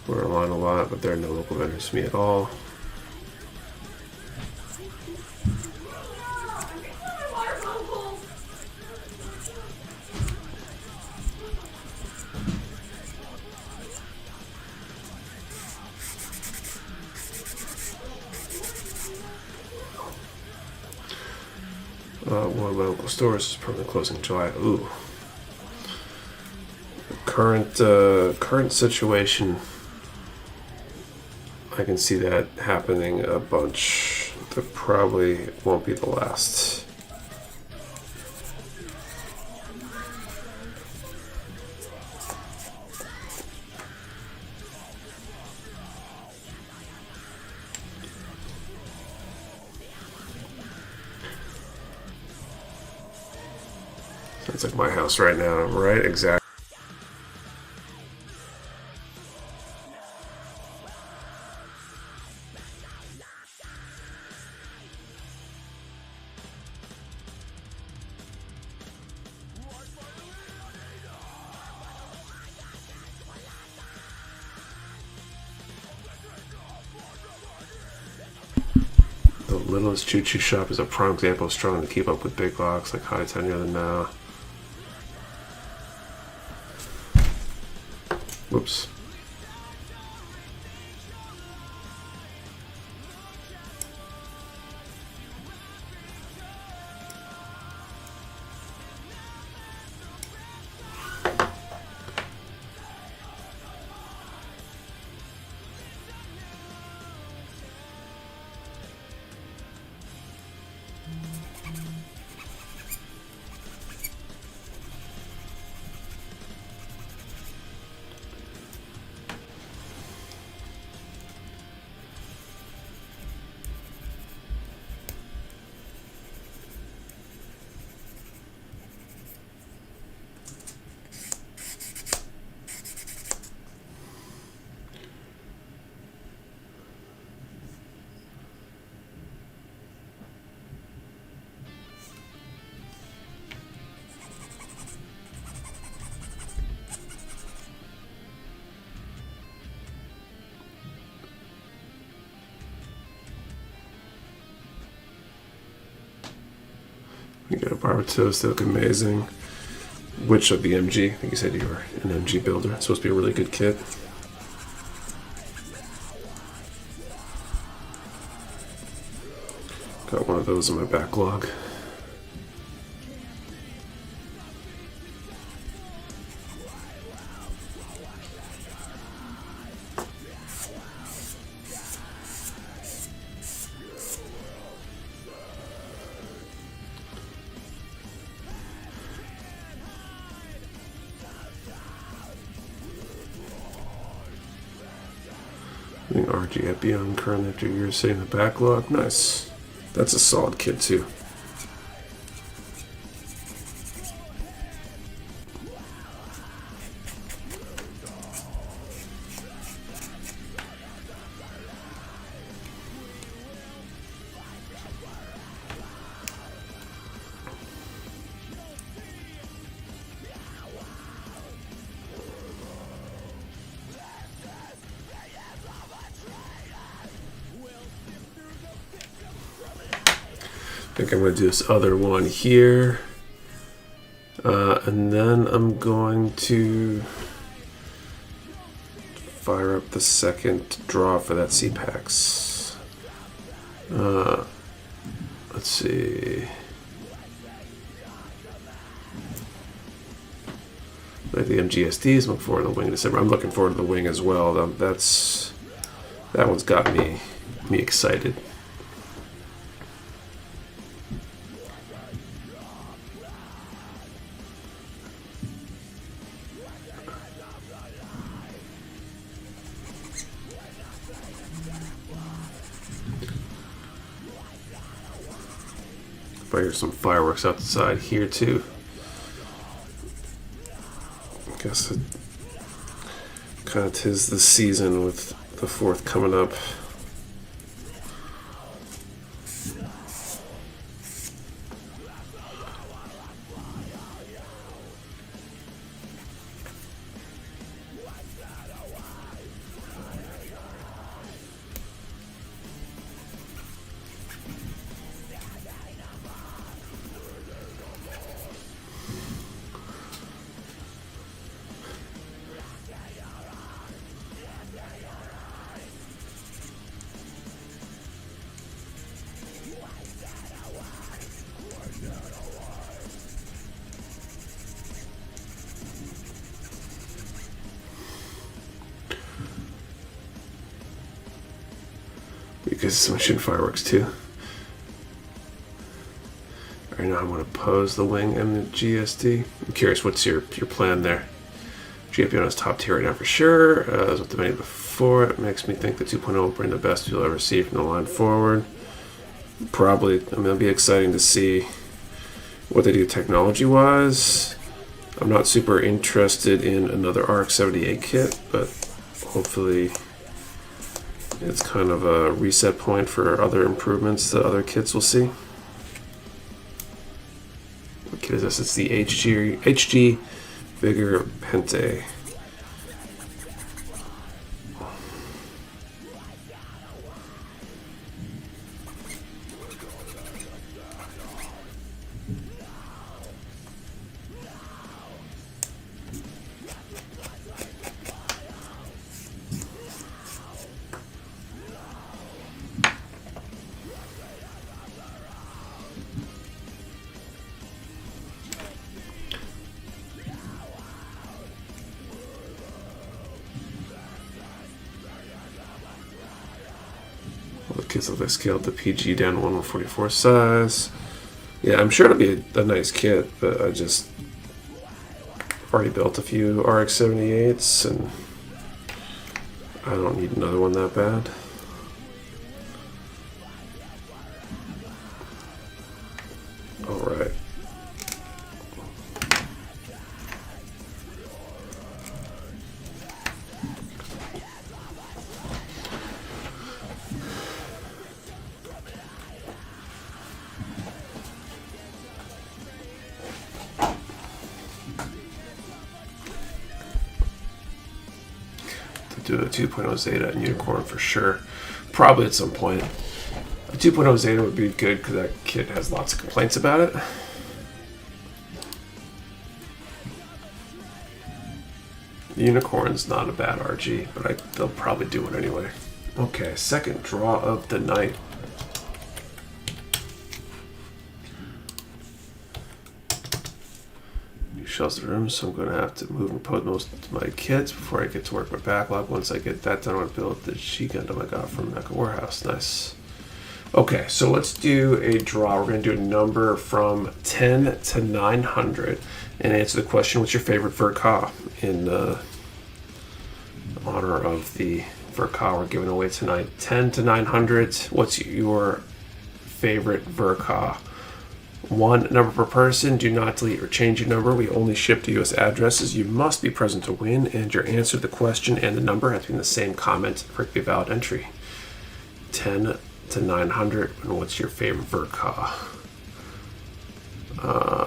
We're online a lot, but there are no local vendors to me at all. One of my local stores is permanently closing in July. Ooh. Current situation I can see that happening a bunch. That probably won't be the last. It's like my house right now, right? Exactly. The littlest choo-choo shop is a prime example of struggling to keep up with big box like high tenure than now. Whoops. You got a bar of toast, they look amazing. Which of the MG? I think you said you were an MG builder. It's supposed to be a really good kit. Got one of those in my backlog. I think RG at Beyond currently after years sitting in the backlog. Nice. That's a solid kit too. I think I'm going to do this other one here. And then I'm going to fire up the second draw for that CPAX. Let's see. Like the MGSDs, I'm looking forward to the wing in December. I'm looking forward to the wing as well. That one's got me excited. Fire some fireworks out the side here too. I guess it kind of tis the season with the 4th coming up. because some shooting fireworks too. Right now I'm going to pose the wing and the GSD. I'm curious, what's your plan there? GPO is top tier right now for sure. As with the many before, it makes me think the 2.0 will bring the best you'll ever see from the line forward. Probably, I mean, it'll be exciting to see what they do technology-wise. I'm not super interested in another RX-78 kit, but hopefully it's kind of a reset point for other improvements that other kits will see. What kit is this? It's the HG Vigor Pente. Kits look like scaled the PG down to 144 size. Yeah, I'm sure it'll be a nice kit, but I just already built a few RX-78s and I don't need another one that bad. Alright. Do a 2.0 Zeta and Unicorn for sure. Probably at some point. A 2.0 Zeta would be good because that kit has lots of complaints about it. The Unicorn's not a bad RG, but they'll probably do it anyway. Okay, second draw of the night. Shelves the room, so I'm going to have to move and pose most of my kits before I get to work my backlog. Once I get that done, I'm going to build the Gundam I got from Mecha Warehouse. Nice. Okay, so let's do a draw. We're going to do a number from 10 to 900 and answer the question, what's your favorite Verka? In honor of the Verka we're giving away tonight. 10 to 900, what's your favorite Verka? One number per person. Do not delete or change your number. We only ship to U.S. addresses. You must be present to win, and your answer to the question and the number has to be in the same comment for it to be a valid entry. 10 to 900. And what's your favorite Verka?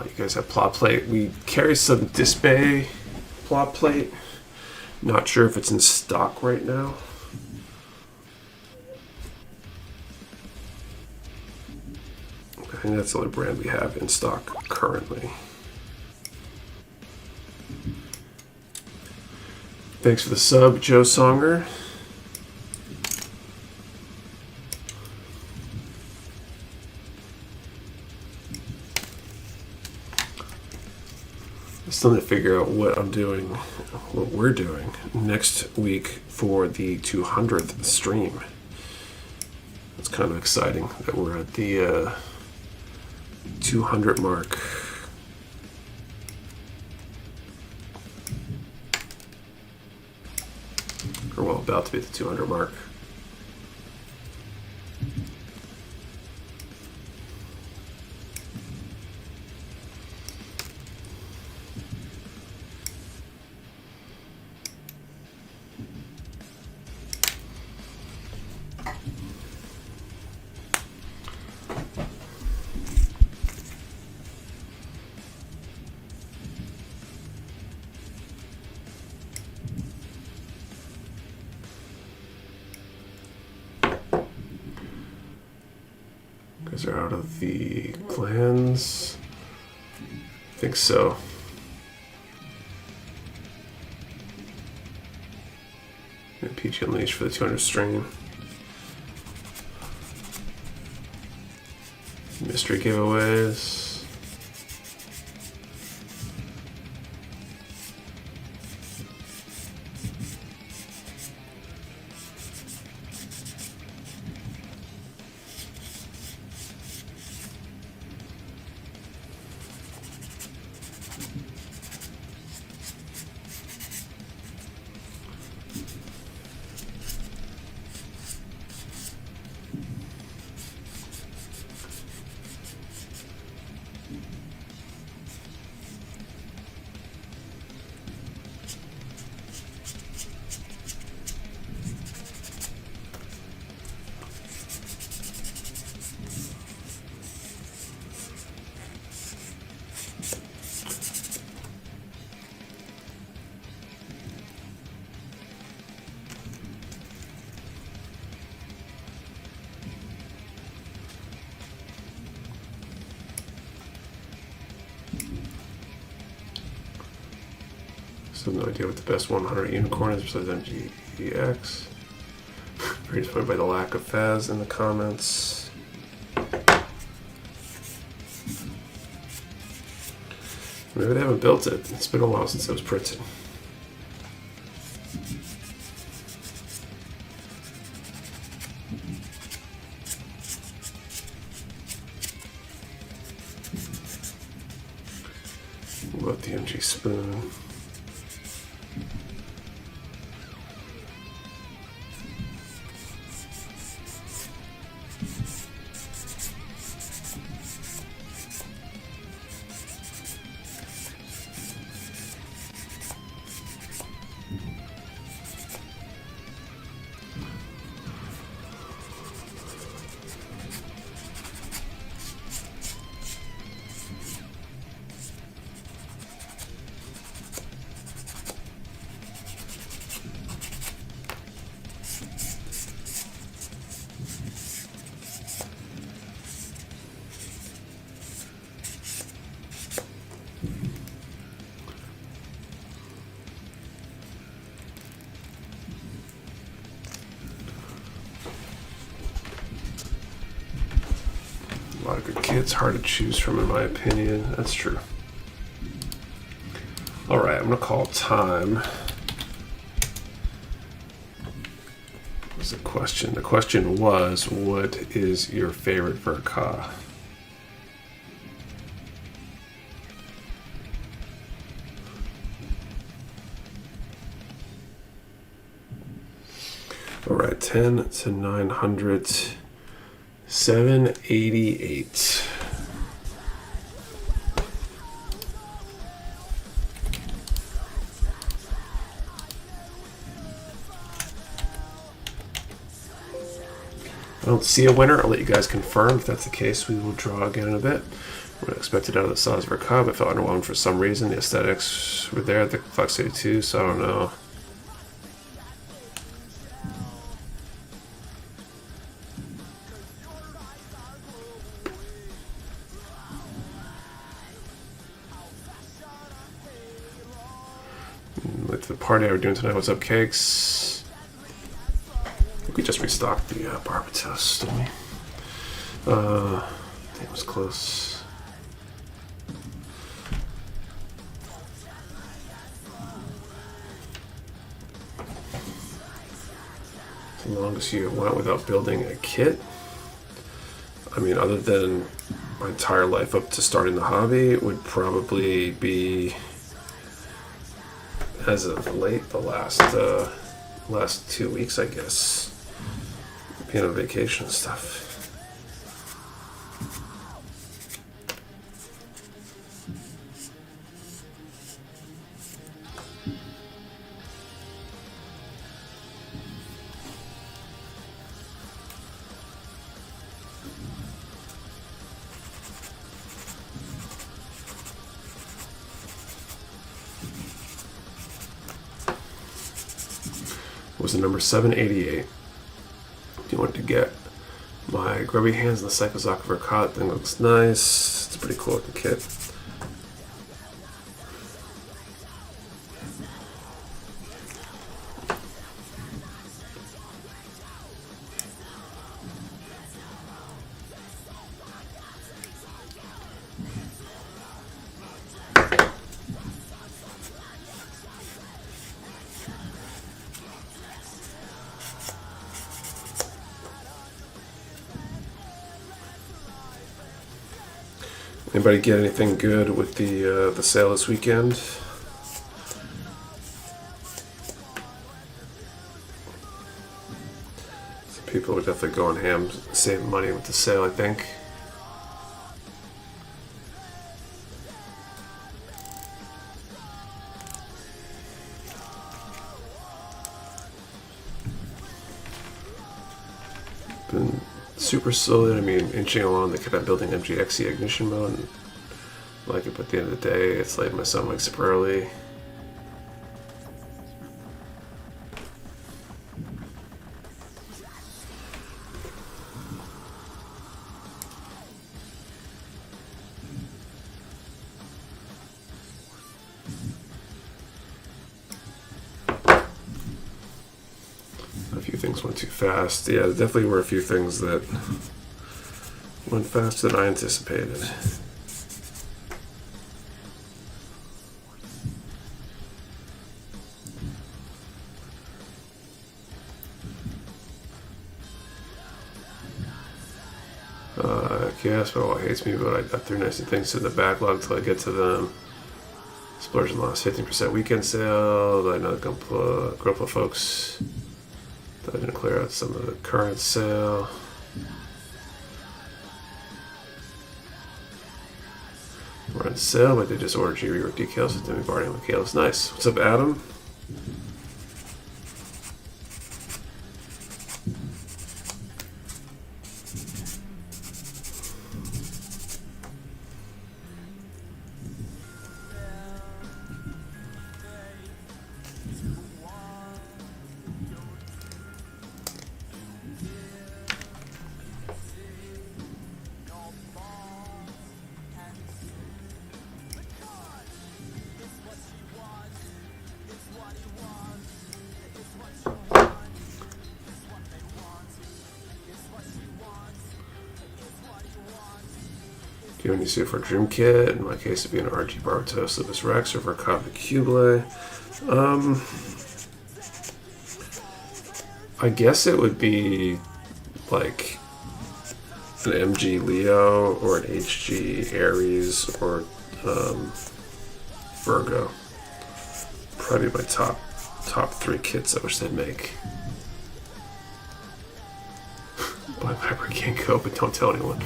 You guys have plot plate. We carry some Disbay plot plate. Not sure if it's in stock right now. I think that's the only brand we have in stock currently. Thanks for the sub, Joe Songer. I still need to figure out what we're doing next week for the 200th stream. It's kind of exciting that we're at the 200 mark. Or well, about to be at the 200 mark. Guys are out of the clans. I think so. And PG Unleashed for the 200 stream. Mystery giveaways. So no idea what the best 100 unicorn is besides MGEX. Very disappointed by the lack of Faz in the comments. Maybe they haven't built it. It's been a while since it was printed. What about the MG Spoon? A lot of good kids, hard to choose from in my opinion. That's true. All right, I'm gonna call time. What was the question? The question was, what is your favorite Verka? All right, 10 to 900. 788. I don't see a winner. I'll let you guys confirm. If that's the case, we will draw again in a bit. I would expect it out of the size of our cub. I felt underwhelmed for some reason. The aesthetics were there at the Flex 82, so I don't know. With the party we're doing tonight, what's up, cakes? I think we just restocked the barber test, didn't we? I think it was close. The longest you went without building a kit? I mean, other than my entire life up to starting the hobby, it would probably be, as of late, the last 2 weeks, I guess. Being on vacation and stuff. Was the number 788. You wanted to get my grubby hands on the Psychozaka Verkat. Thing looks nice. It's a pretty cool looking kit. Anybody get anything good with the sale this weekend? Some people are definitely going ham, saving money with the sale, I think. Been super slowly, I mean, inching along the cadet building MGXE ignition mode. And like it, but at the end of the day, it's late. My son wakes up early. things went too fast. Yeah, there definitely were a few things that went faster than I anticipated. Yes, but hates me, but I got 3 nice things in the backlog until I get to them. Splurging lost 15% weekend sale. I know a group of folks that are going to clear out some of the current sale. We're on sale, but they just ordered you rework decals with Demi Barney and Michaelis. Nice. What's up, Adam? Do you want to see for a Dream Kit? In my case, it'd be an RG Barbatos Lupus Rex or for a copy Cubelay. I guess it would be like an MG Leo or an HG Aries or Virgo. Probably my top 3 kits I wish they'd make. Buy Piper can't go, but don't tell anyone.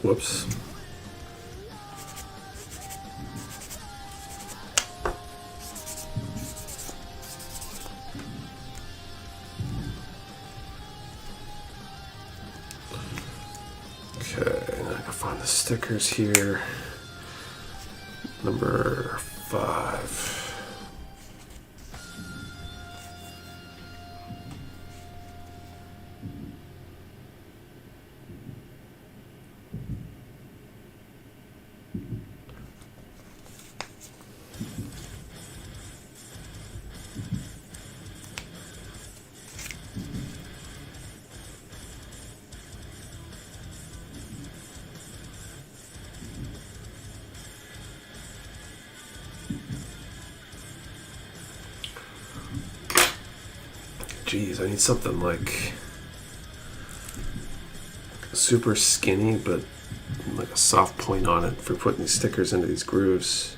Whoops. Okay, now I can find the stickers here. Number 5. Jeez, I need something like super skinny, but like a soft point on it for putting these stickers into these grooves.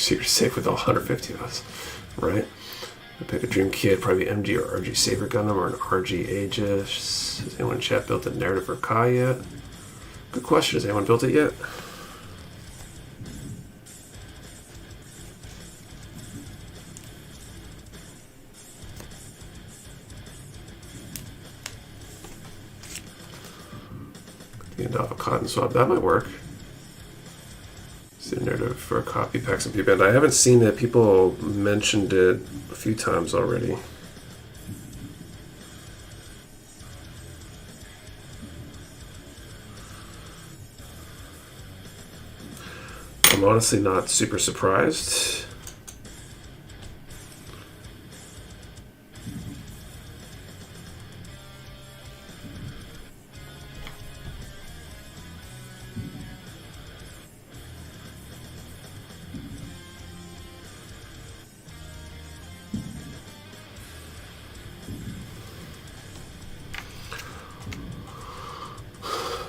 You're safe with all 150 of us, right? I pick a Dream Kit, probably MG or RG Saber Gundam or an RG Aegis. Has anyone in chat built a narrative for Kai yet? Good question. Has anyone built it yet? The end off a cotton swab. That might work. The narrative for a copy packs and P-Band. I haven't seen it. People mentioned it a few times already. I'm honestly not super surprised.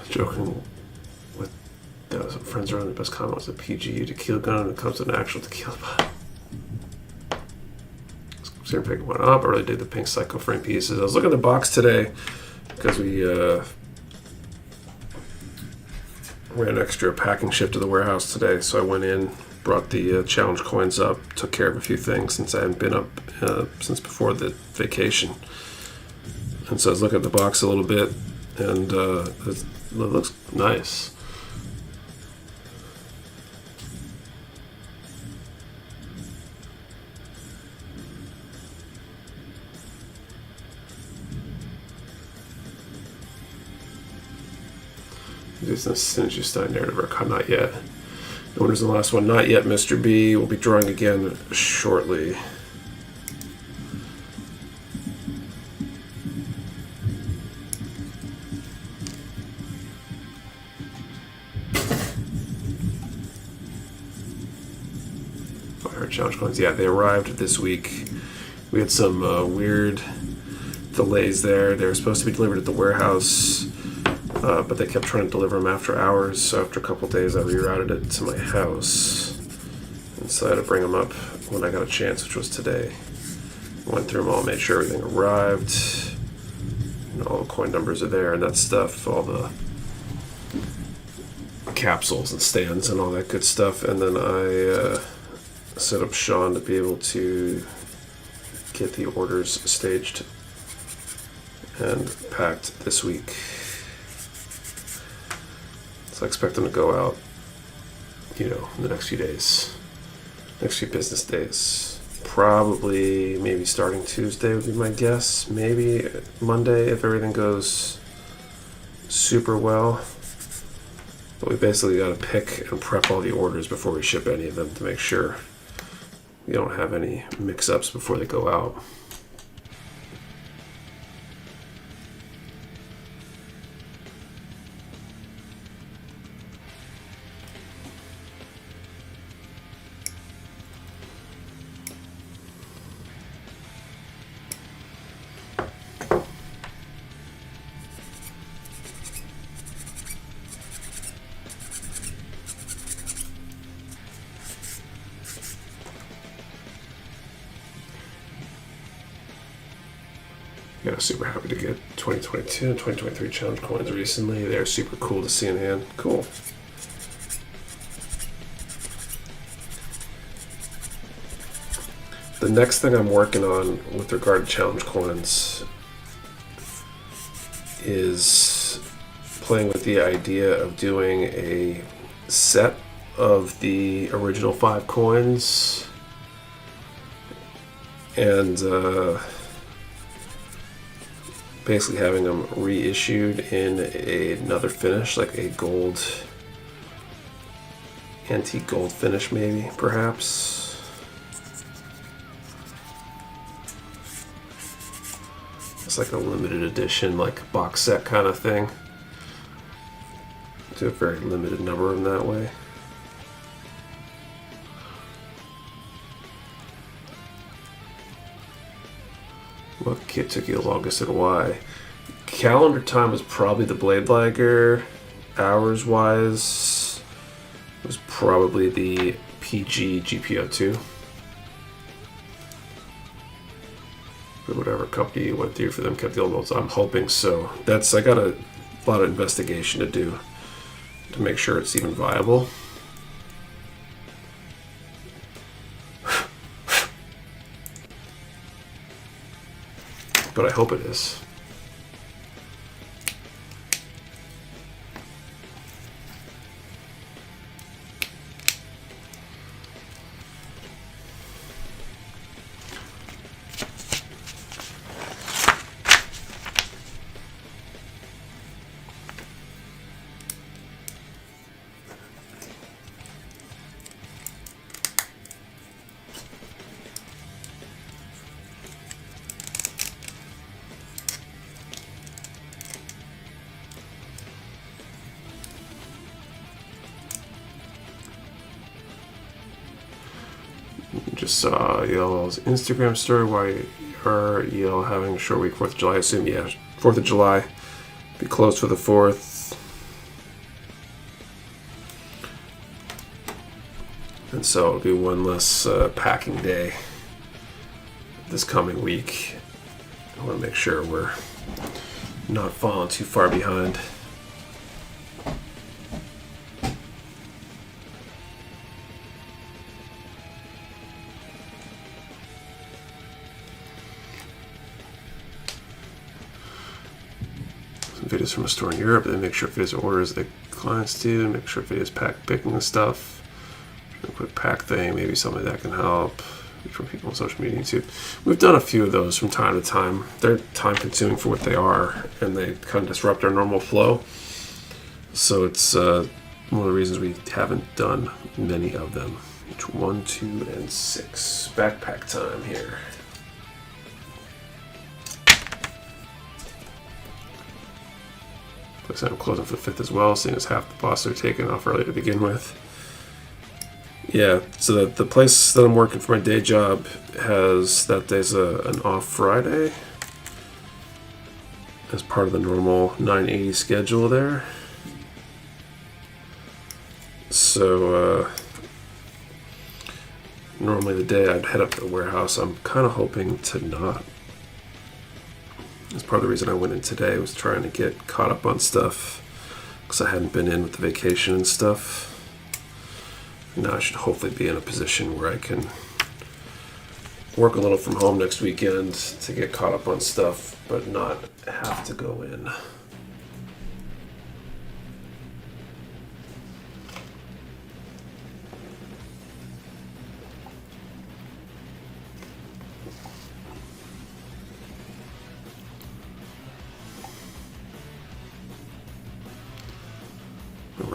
Joking with some friends around, the best comment was a PGU tequila gun when it comes to an actual tequila pot. So picking one up. I really dig the pink Psycho frame pieces. I was looking at the box today because we ran extra packing shift to the warehouse today. So I went in, brought the challenge coins up, took care of a few things since I hadn't been up since before the vacation. And so I was looking at the box a little bit, and it looks nice. Business Synergy Stein narrative archive, not yet. The winner's in the last one, not yet, Mr. B. We'll be drawing again shortly. Fire challenge coins, yeah, they arrived this week. We had some weird delays there. They were supposed to be delivered at the warehouse, but they kept trying to deliver them after hours. So after a couple of days, I rerouted it to my house and decided to bring them up when I got a chance, which was today. Went through them all, made sure everything arrived. You know, all the coin numbers are there and that stuff, all the capsules and stands and all that good stuff. And then I set up Sean to be able to get the orders staged and packed this week. So I expect them to go out, you know, in the next few days, next few business days. Probably maybe starting Tuesday would be my guess. Maybe Monday if everything goes super well. But we basically got to pick and prep all the orders before we ship any of them to make sure we don't have any mix-ups before they go out. Yeah, super happy to get 2022 and 2023 challenge coins recently. They're super cool to see in hand. Cool. The next thing I'm working on with regard to challenge coins is playing with the idea of doing a set of the original 5 coins and basically having them reissued in another finish, like a gold, antique gold finish maybe, perhaps. It's like a limited edition, like box set kind of thing. Do a very limited number of them that way. What kit took you the longest and why? Calendar time was probably the Blade Lagger. Hours wise was probably the PG GPO2. But whatever company you went through for them kept the old molds. I'm hoping so. I got a lot of investigation to do to make sure it's even viable. But I hope it is. Just saw Yellow's Instagram story. Why are Yellow having a short week, 4th of July? I assume, yeah, 4th of July. Be closed for the 4th. And so it'll be one less packing day this coming week. I want to make sure we're not falling too far behind. Videos from a store in Europe, then make sure videos are orders that clients do, make sure videos pack picking the stuff. A quick pack thing, maybe something that can help from people on social media too. We've done a few of those from time to time. They're time consuming for what they are, and they kind of disrupt our normal flow. So it's one of the reasons we haven't done many of them. 1, 2, and 6. Backpack time here. Looks like I'm closing for the 5th as well, seeing as half the bosses are taken off early to begin with. Yeah, so the place that I'm working for my day job has that day's an off Friday as part of the normal 980 schedule there. So normally the day I'd head up to the warehouse, I'm kind of hoping to not. That's part of the reason I went in today, was trying to get caught up on stuff because I hadn't been in with the vacation and stuff. Now I should hopefully be in a position where I can work a little from home next weekend to get caught up on stuff, but not have to go in.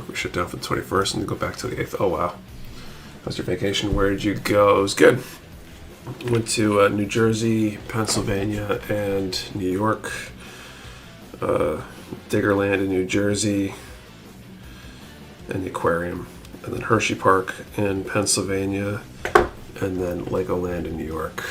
We shut down for the 21st and then go back to the 8th. Oh wow. How's your vacation? Where did you go? It was good. Went to New Jersey, Pennsylvania, and New York. Diggerland in New Jersey, and the aquarium. And then Hershey Park in Pennsylvania, and then Legoland in New York.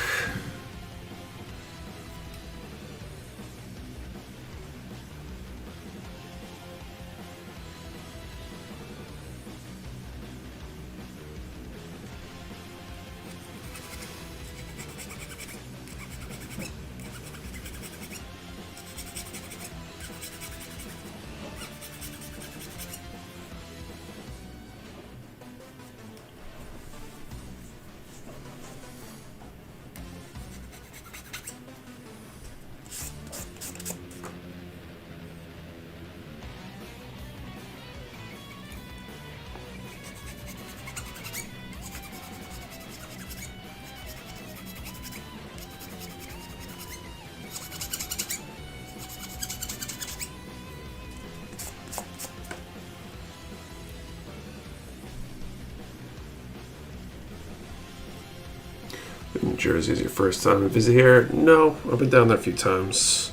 New Jersey is your first time to visit here? No, I've been down there a few times.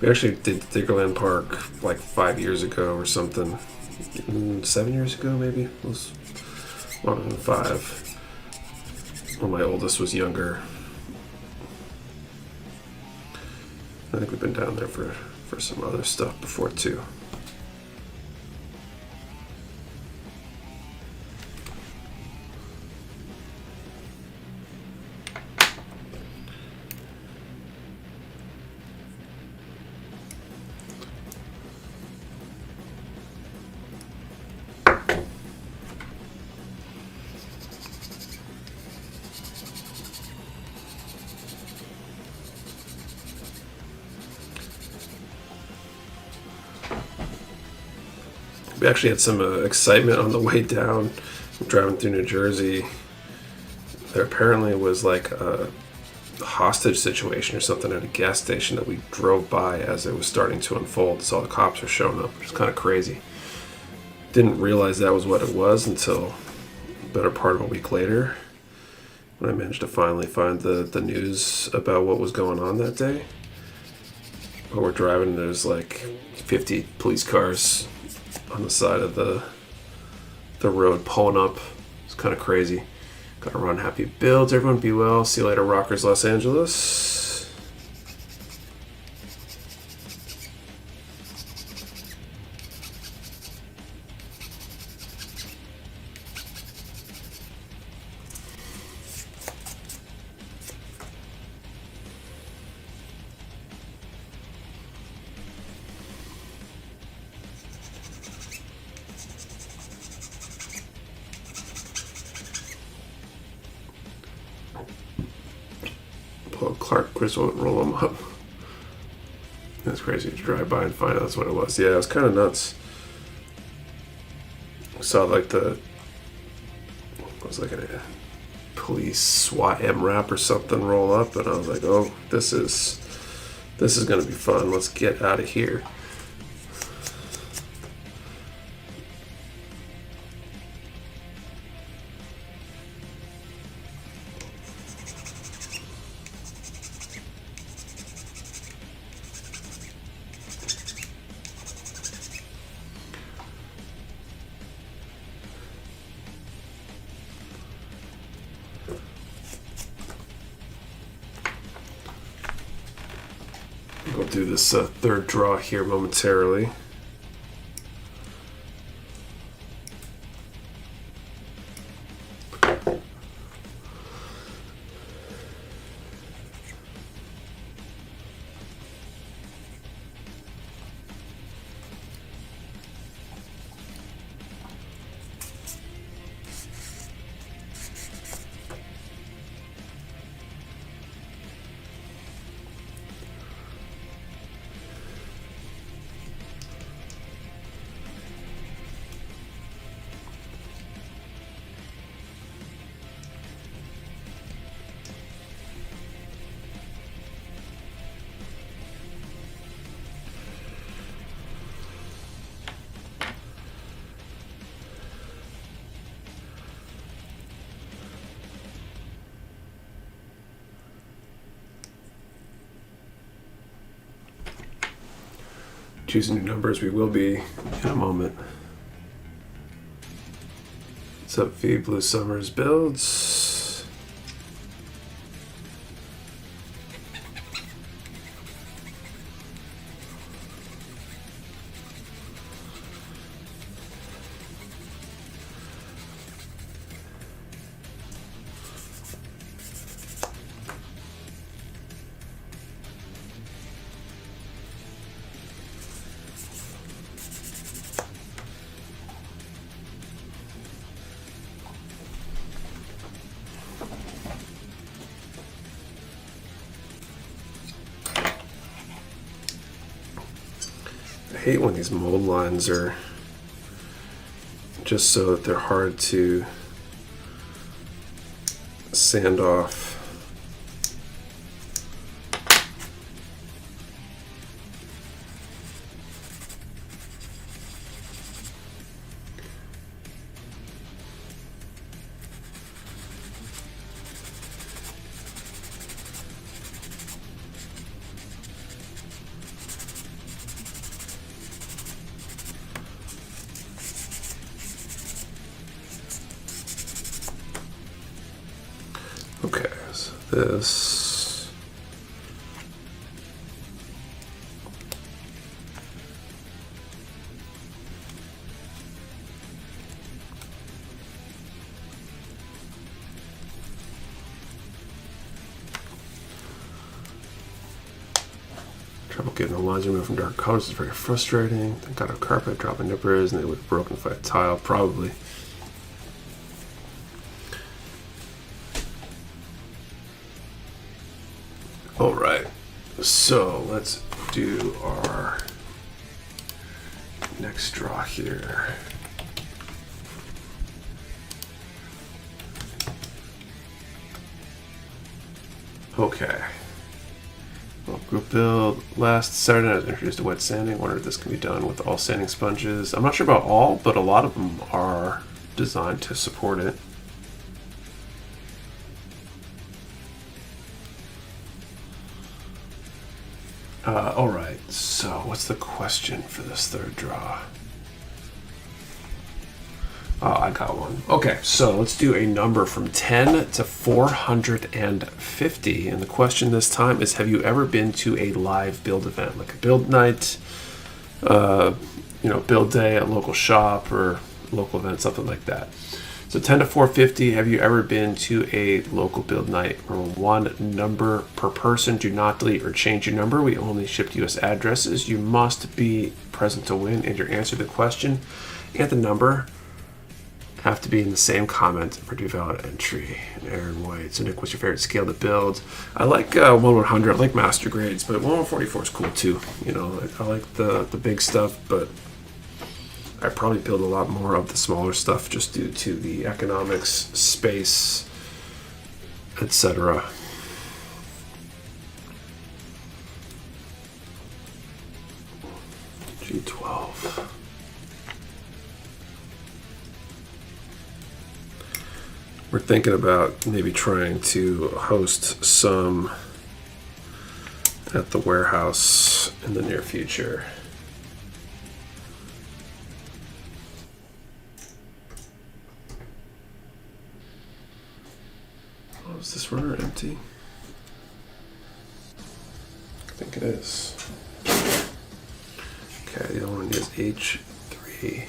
We actually did Diggerland Park like 5 years ago or something. 7 years ago, maybe? It was longer than 5. When my oldest was younger. I think we've been down there for some other stuff before too. We actually had some excitement on the way down, driving through New Jersey. There apparently was like a hostage situation or something at a gas station that we drove by as it was starting to unfold. So all the cops were showing up, which was kind of crazy. Didn't realize that was what it was until the better part of a week later, when I managed to finally find the news about what was going on that day. While we're driving, there's like 50 police cars on the side of the road pulling up. It's kind of crazy. Gotta run. Happy builds. Everyone be well. See you later, Rockers, Los Angeles. Clark Griswold and roll them up. That's crazy to drive by and find out that's what it was. Yeah, it was kind of nuts. Saw like it was like a police SWAT MRAP or something roll up, and I was like, oh, this is gonna be fun. Let's get out of here. do this third draw here momentarily. Choosing new numbers, we will be in a moment. What's up, V Blue Summers builds? I hate when these mold lines are just so that they're hard to sand off. Okay, so this. Trouble getting the lines removed from dark colors is very frustrating. Thank God a carpet, dropping nippers, and they would have broken if I had tile, probably. All right, so let's do our next draw here. Okay. Well, group build. Last Saturday I was introduced to wet sanding. Wondered if this can be done with all sanding sponges. I'm not sure about all, but a lot of them are designed to support it. All right, so what's the question for this third draw? Oh, I got one. Okay, so let's do a number from 10 to 450. And the question this time is, have you ever been to a live build event, like a build night, build day at a local shop or local event, something like that? So 10 to 450, have you ever been to a local build night? Remember, one number per person. Do not delete or change your number. We only ship US addresses. You must be present to win, and your answer to the question and the number have to be in the same comment for do valid entry. And Aaron White. So Nick, what's your favorite scale to build? I like 1/100. I like master grades, but 1/144 is cool too. You know, I like the big stuff, but I probably build a lot more of the smaller stuff just due to the economics, space, etc. G12. We're thinking about maybe trying to host some at the warehouse in the near future. Oh, is this runner empty? I think it is. Okay, the other one is H3.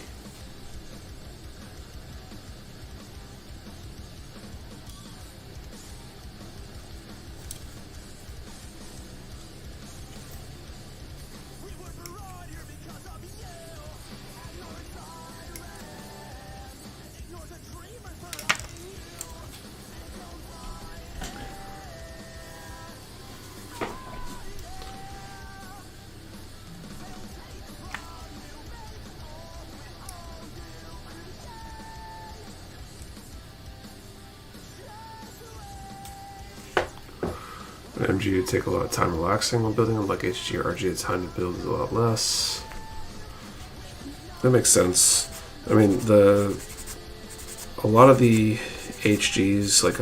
MG would take a lot of time relaxing while building them, like HG or RG, the time to build is a lot less. That makes sense. I mean, a lot of the HGs, like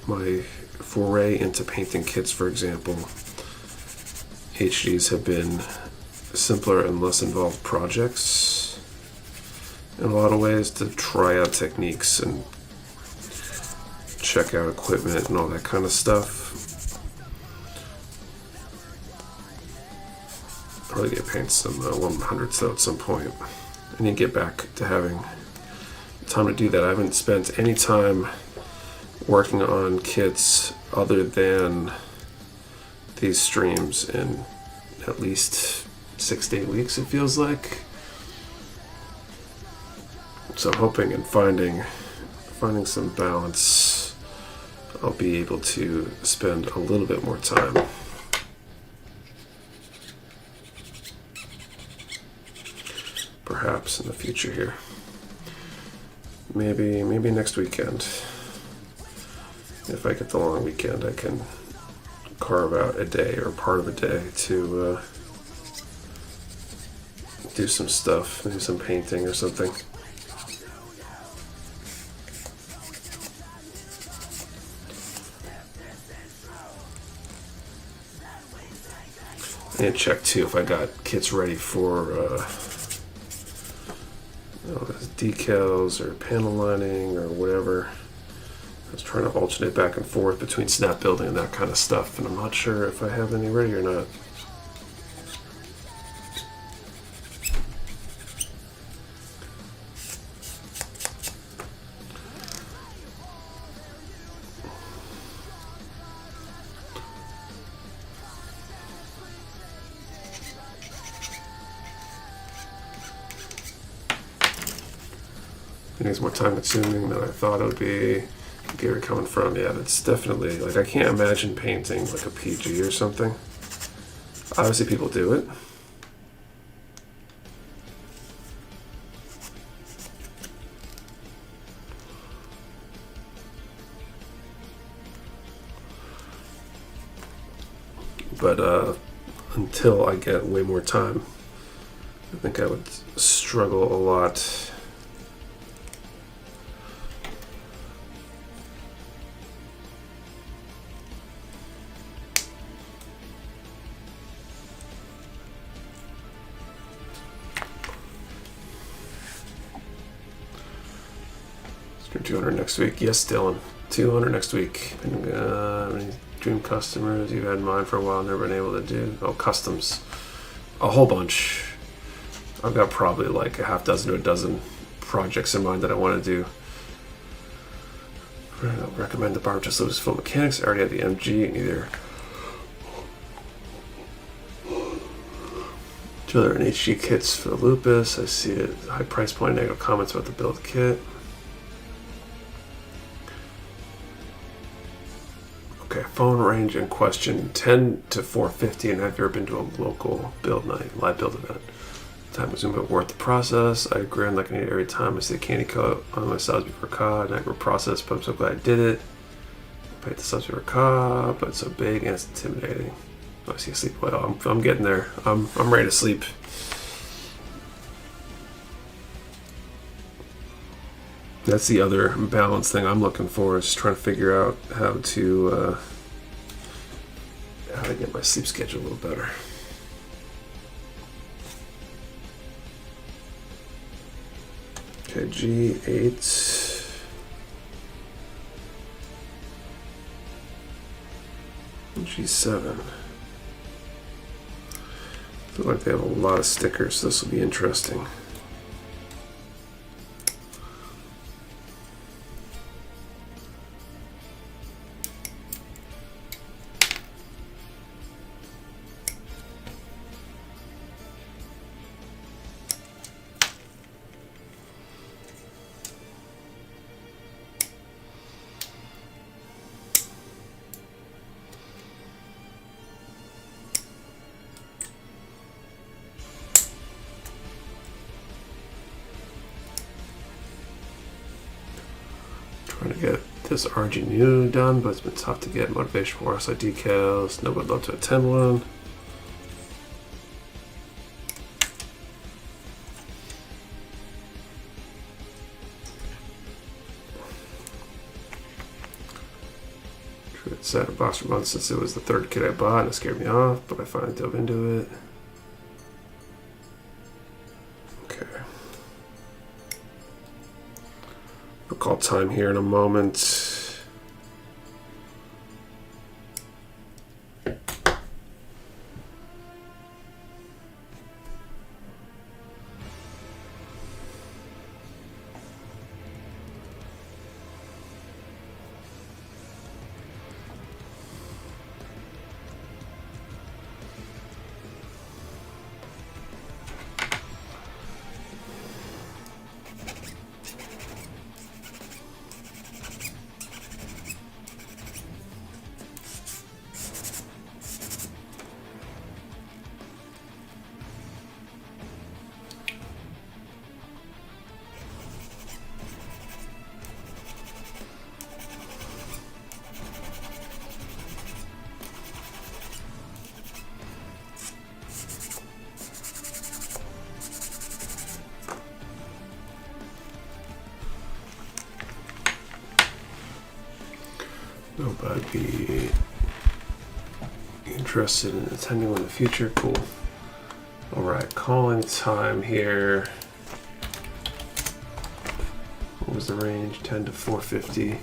my foray into painting kits, for example, HGs have been simpler and less involved projects in a lot of ways to try out techniques and check out equipment and all that kind of stuff. I'll probably get paint some 100s though at some point. I need to get back to having time to do that. I haven't spent any time working on kits other than these streams in at least 6 to 8 weeks, it feels like. So I'm hoping and finding some balance, I'll be able to spend a little bit more time. Perhaps in the future here. Maybe next weekend. If I get the long weekend, I can carve out a day or part of a day to do some stuff, do some painting or something. I need to check too if I got kits ready for decals or panel lining or whatever. I was trying to alternate back and forth between snap building and that kind of stuff, and I'm not sure if I have any ready or not. I think it's more time consuming than I thought it would be. I get where you're coming from. Yeah, that's definitely, like, I can't imagine painting like a PG or something. Obviously people do it. But until I get way more time, I think I would struggle a lot. Let's do 200 next week. Yes, Dylan. 200 next week. Any dream customers you've had in mind for a while, never been able to do? Oh, customs. A whole bunch. I've got probably like a half dozen to a dozen projects in mind that I want to do. I don't recommend the bar just Lucas Full Mechanics. I already had the MG and either two other HG kits for the Lupus. I see it. High price point, negative comments about the build kit. Okay, phone range in question 10 to 450, and have you ever been to a local build night, live build event? Time was but worth the process. I grind like I need every time I see a candy coat on my subs before COD. And I process, but I'm so glad I did it. I paid the subs before COD, but it's so big and it's intimidating. I see you sleep well. I'm getting there. I'm ready to sleep. That's the other balance thing I'm looking for, is trying to figure out how to get my sleep schedule a little better. Okay, G8. G7. Looks like they have a lot of stickers, so this will be interesting. Trying to get this RGNU done, but it's been tough to get motivation for side decals. No, would love to attend one. It's sat in a box for months since it was the third kit I bought, and it scared me off, but I finally dove into it. Okay. We'll call time here in a moment. Nope, I'd be interested in attending one in the future. Cool. All right, calling time here. What was the range? 10 to 450.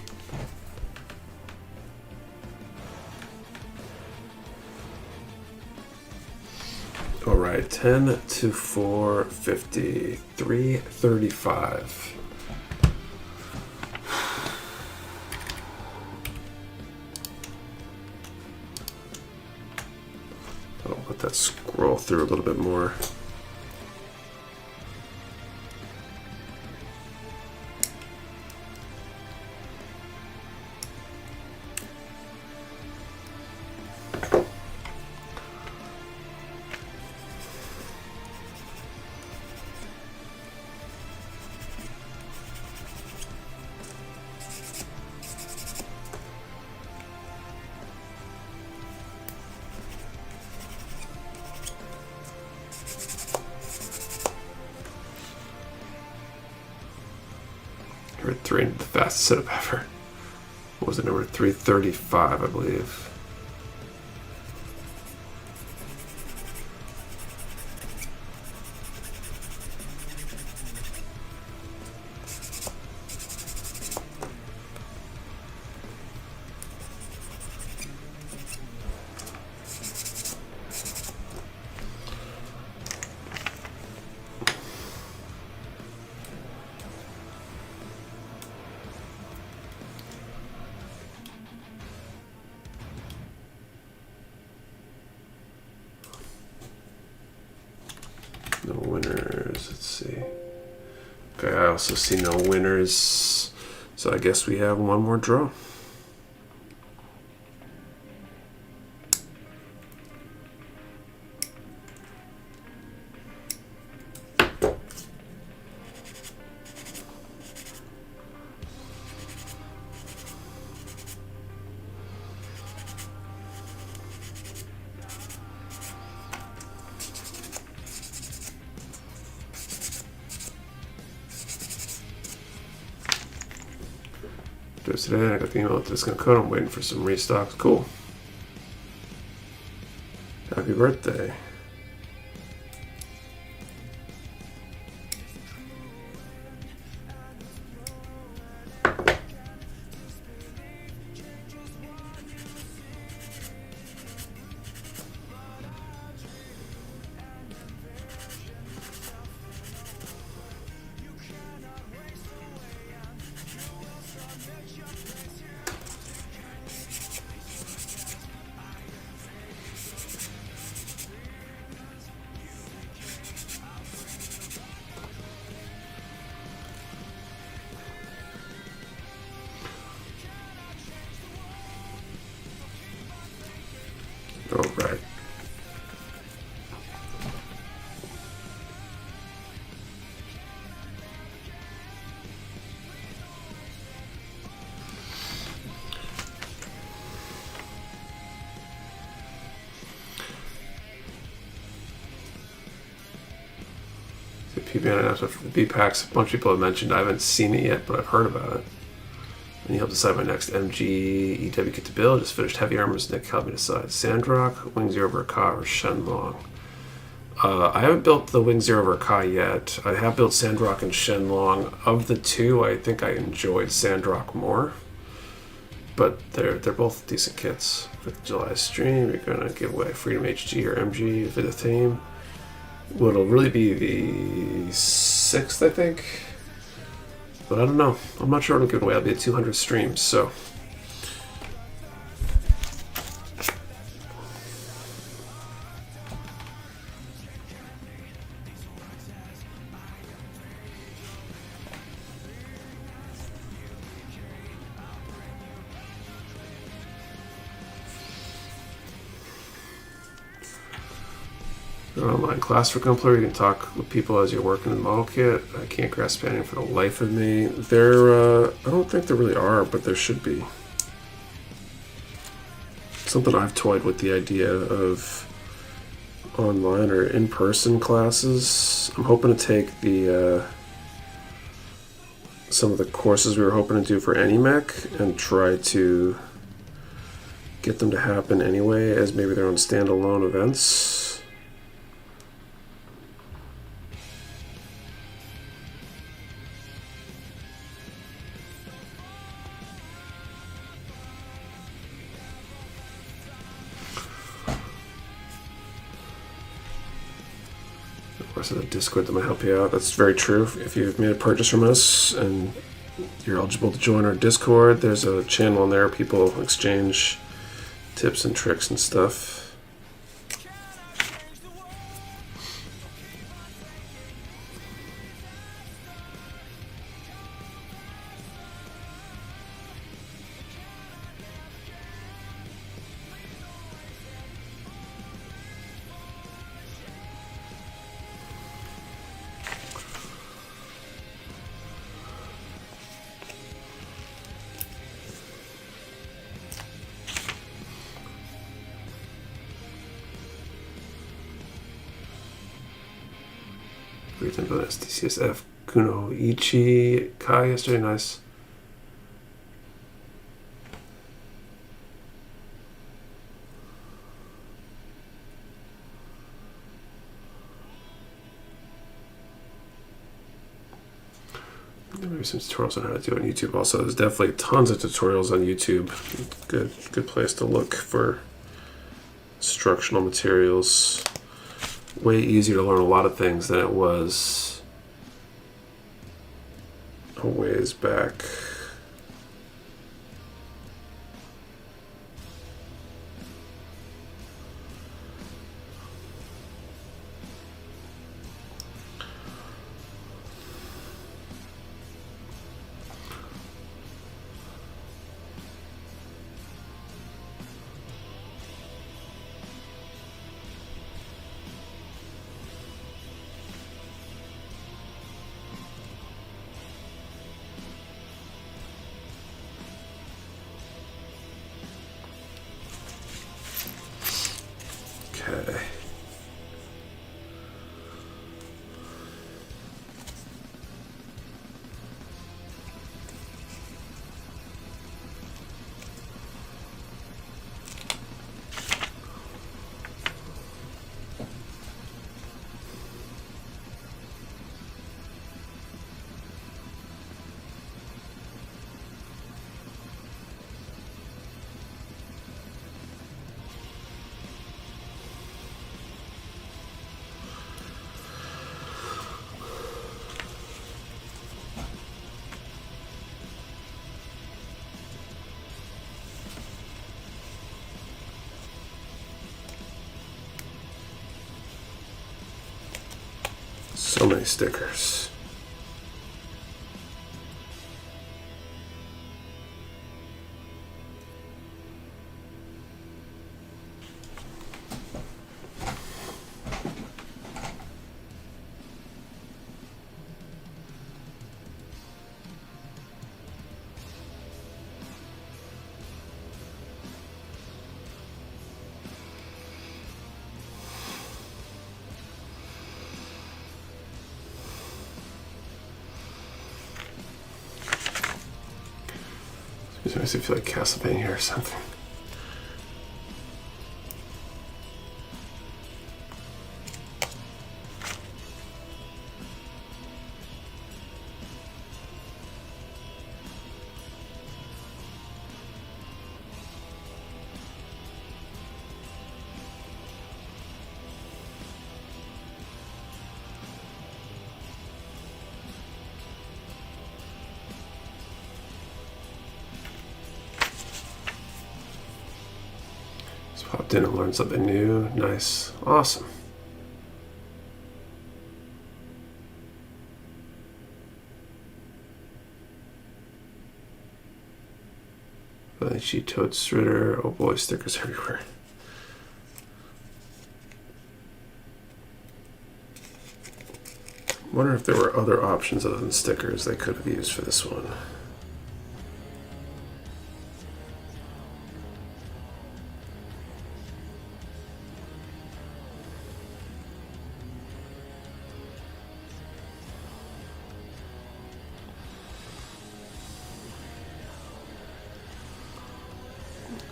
All right, 10 to 450. 335. Let that scroll through a little bit more. Number 3, the fastest setup ever. What was it, number 335, I believe. No winners, let's see. Okay, I also see no winners. So I guess we have one more draw. Just today, I got the email that this is going to code. I'm waiting for some restocks. Cool. Happy birthday. PBN with the B-Packs. A bunch of people have mentioned. I haven't seen it yet, but I've heard about it. And you helped decide my next MG EW kit to build. Just finished Heavy Armors. Nick helped me decide Sandrock, Wing Zero Verka, or Shenlong. I haven't built the Wing Zero Verka yet. I have built Sandrock and Shenlong. Of the two, I think I enjoyed Sandrock more. But they're both decent kits. For the July stream, you're going to give away Freedom HG or MG for the theme. Well, it'll really be the 6th, I think. But I don't know. I'm not sure what it'll give away. I'll be at 200 streams, so... An online class for Gunpla. You can talk with people as you're working in the model kit. I can't grasp anything for the life of me. I don't think there really are, but there should be. Something I've toyed with the idea of online or in-person classes. I'm hoping to take the some of the courses we were hoping to do for AnyMech and try to get them to happen anyway as maybe their own standalone events. Of the Discord that might help you out. That's very true. If you've made a purchase from us and you're eligible to join our Discord, there's a channel in there. People exchange tips and tricks and stuff. STCSF Kunoichi Kai yesterday, nice. Maybe some tutorials on how to do it on YouTube also. There's definitely tons of tutorials on YouTube. Good place to look for instructional materials. Way easier to learn a lot of things than it was a ways back. Okay. So many stickers. Just makes me feel like Castlevania or something. Popped in and learned something new. Nice. Awesome. She totes Ritter. Oh boy, stickers everywhere. I wonder if there were other options other than stickers they could have used for this one.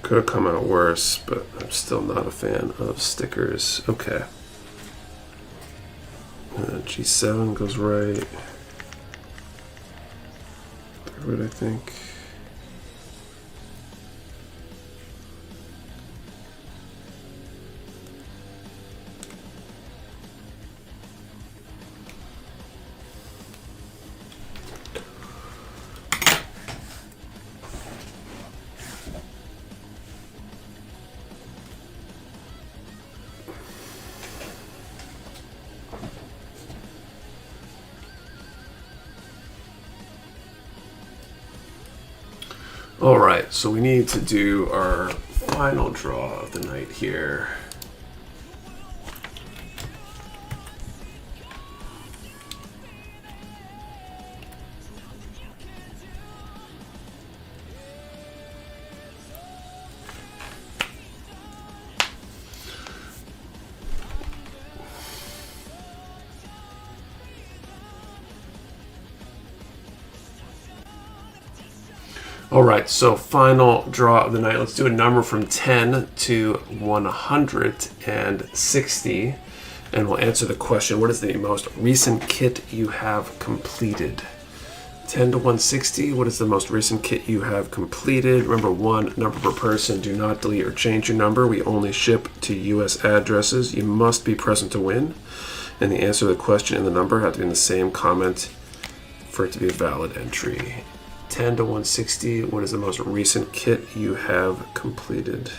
Could have come out worse, but I'm still not a fan of stickers. Okay. G7 goes right. Third, I think. All right, so we need to do our final draw of the night here. All right, so final draw of the night. Let's do a number from 10 to 160, and we'll answer the question, what is the most recent kit you have completed? 10 to 160, what is the most recent kit you have completed? Remember, one number per person. Do not delete or change your number. We only ship to U.S. addresses. You must be present to win. And the answer to the question and the number have to be in the same comment for it to be a valid entry. 10 to 160, what is the most recent kit you have completed?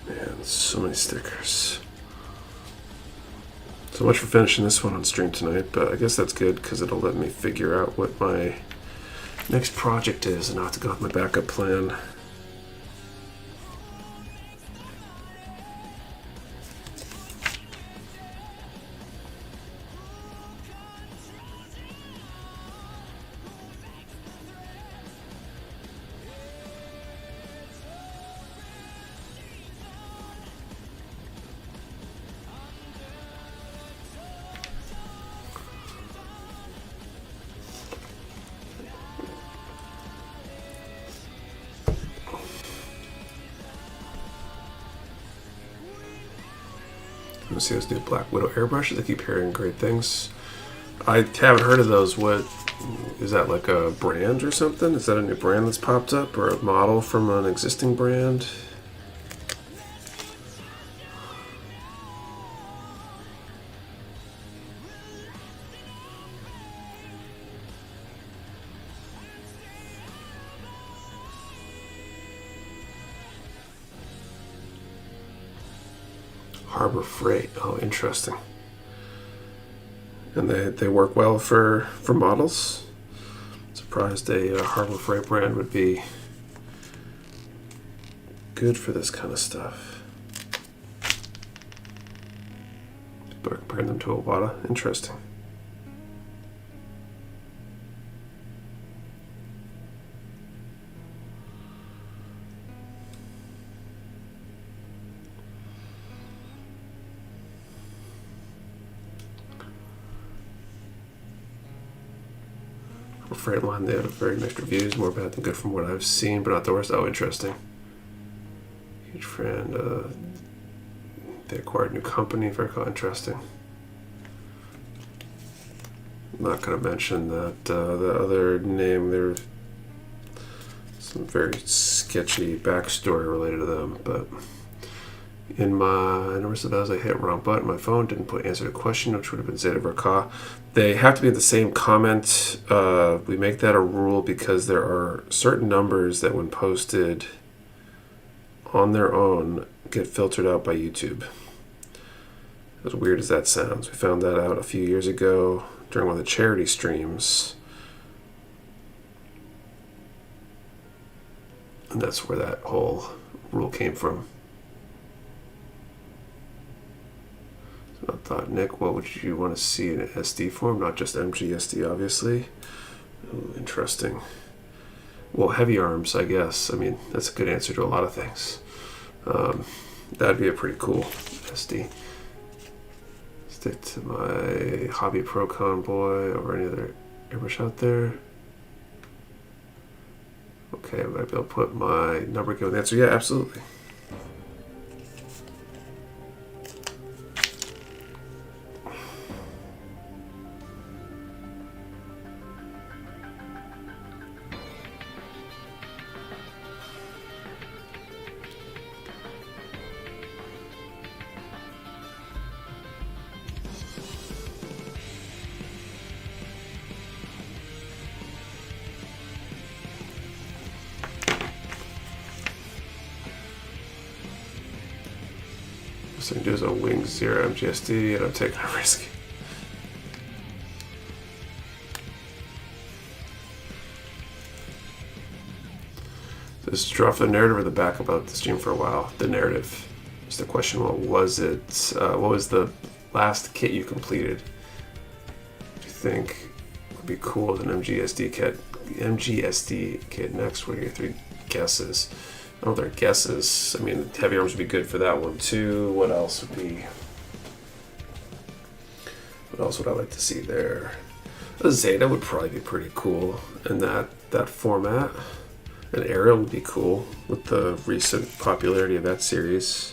Man, so many stickers. So much for finishing this one on stream tonight, but I guess that's good because it'll let me figure out what my next project is and not to go with my backup plan. You see those new Black Widow airbrushes? I keep hearing great things. I haven't heard of those. What is that, like a brand or something? Is that a new brand that's popped up, or a model from an existing brand? Harbor Freight. Oh, interesting. And they work well for models. Surprised a Harbor Freight brand would be good for this kind of stuff. Comparing them to Iwata. Interesting. Freight line, they have very mixed reviews, more bad than good from what I've seen, but not the worst. Oh, interesting. Huge friend. They acquired a new company. Very cool. Interesting. I'm not going to mention that the other name. There's some very sketchy backstory related to them, but in my numbers of as I hit wrong button, my phone didn't put answer to question, which would have been Zeta Verka. They have to be in the same comment. We make that a rule because there are certain numbers that, when posted on their own, get filtered out by YouTube. As weird as that sounds, we found that out a few years ago during one of the charity streams. And that's where that whole rule came from. I thought, Nick, what would you want to see in an SD form? Not just MGSD, obviously. Ooh, interesting. Well, heavy arms, I guess. I mean, that's a good answer to a lot of things. That'd be a pretty cool SD. Stick to my Hobby Pro Convoy over any other airbrush out there. Okay, I might be able to put my number given answer. Yeah, absolutely. So do is a Wing Zero MGSD, and I'm taking a risk. This dropped the narrative or the back about the stream for a while. The narrative. Just the question: what was it? What was the last kit you completed? Do you think would be cool with an MGSD kit? MGSD kit next. What are your three guesses? Oh, they're guesses. I mean, heavy arms would be good for that one too. What else would be? What else would I like to see there? A Zeta would probably be pretty cool in that format. An Arrow would be cool with the recent popularity of that series.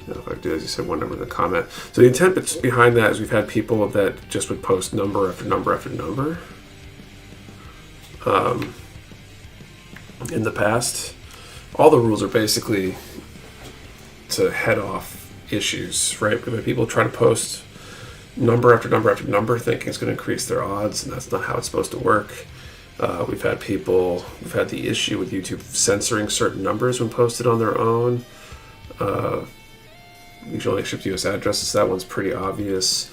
If I do, as you said, one number in the comment. So the intent behind that is we've had people that just would post number after number after number in the past. All the rules are basically to head off issues, right? When people try to post number after number after number, thinking it's going to increase their odds, and that's not how it's supposed to work. We've had the issue with YouTube censoring certain numbers when posted on their own. Usually only shipped US addresses, so that one's pretty obvious.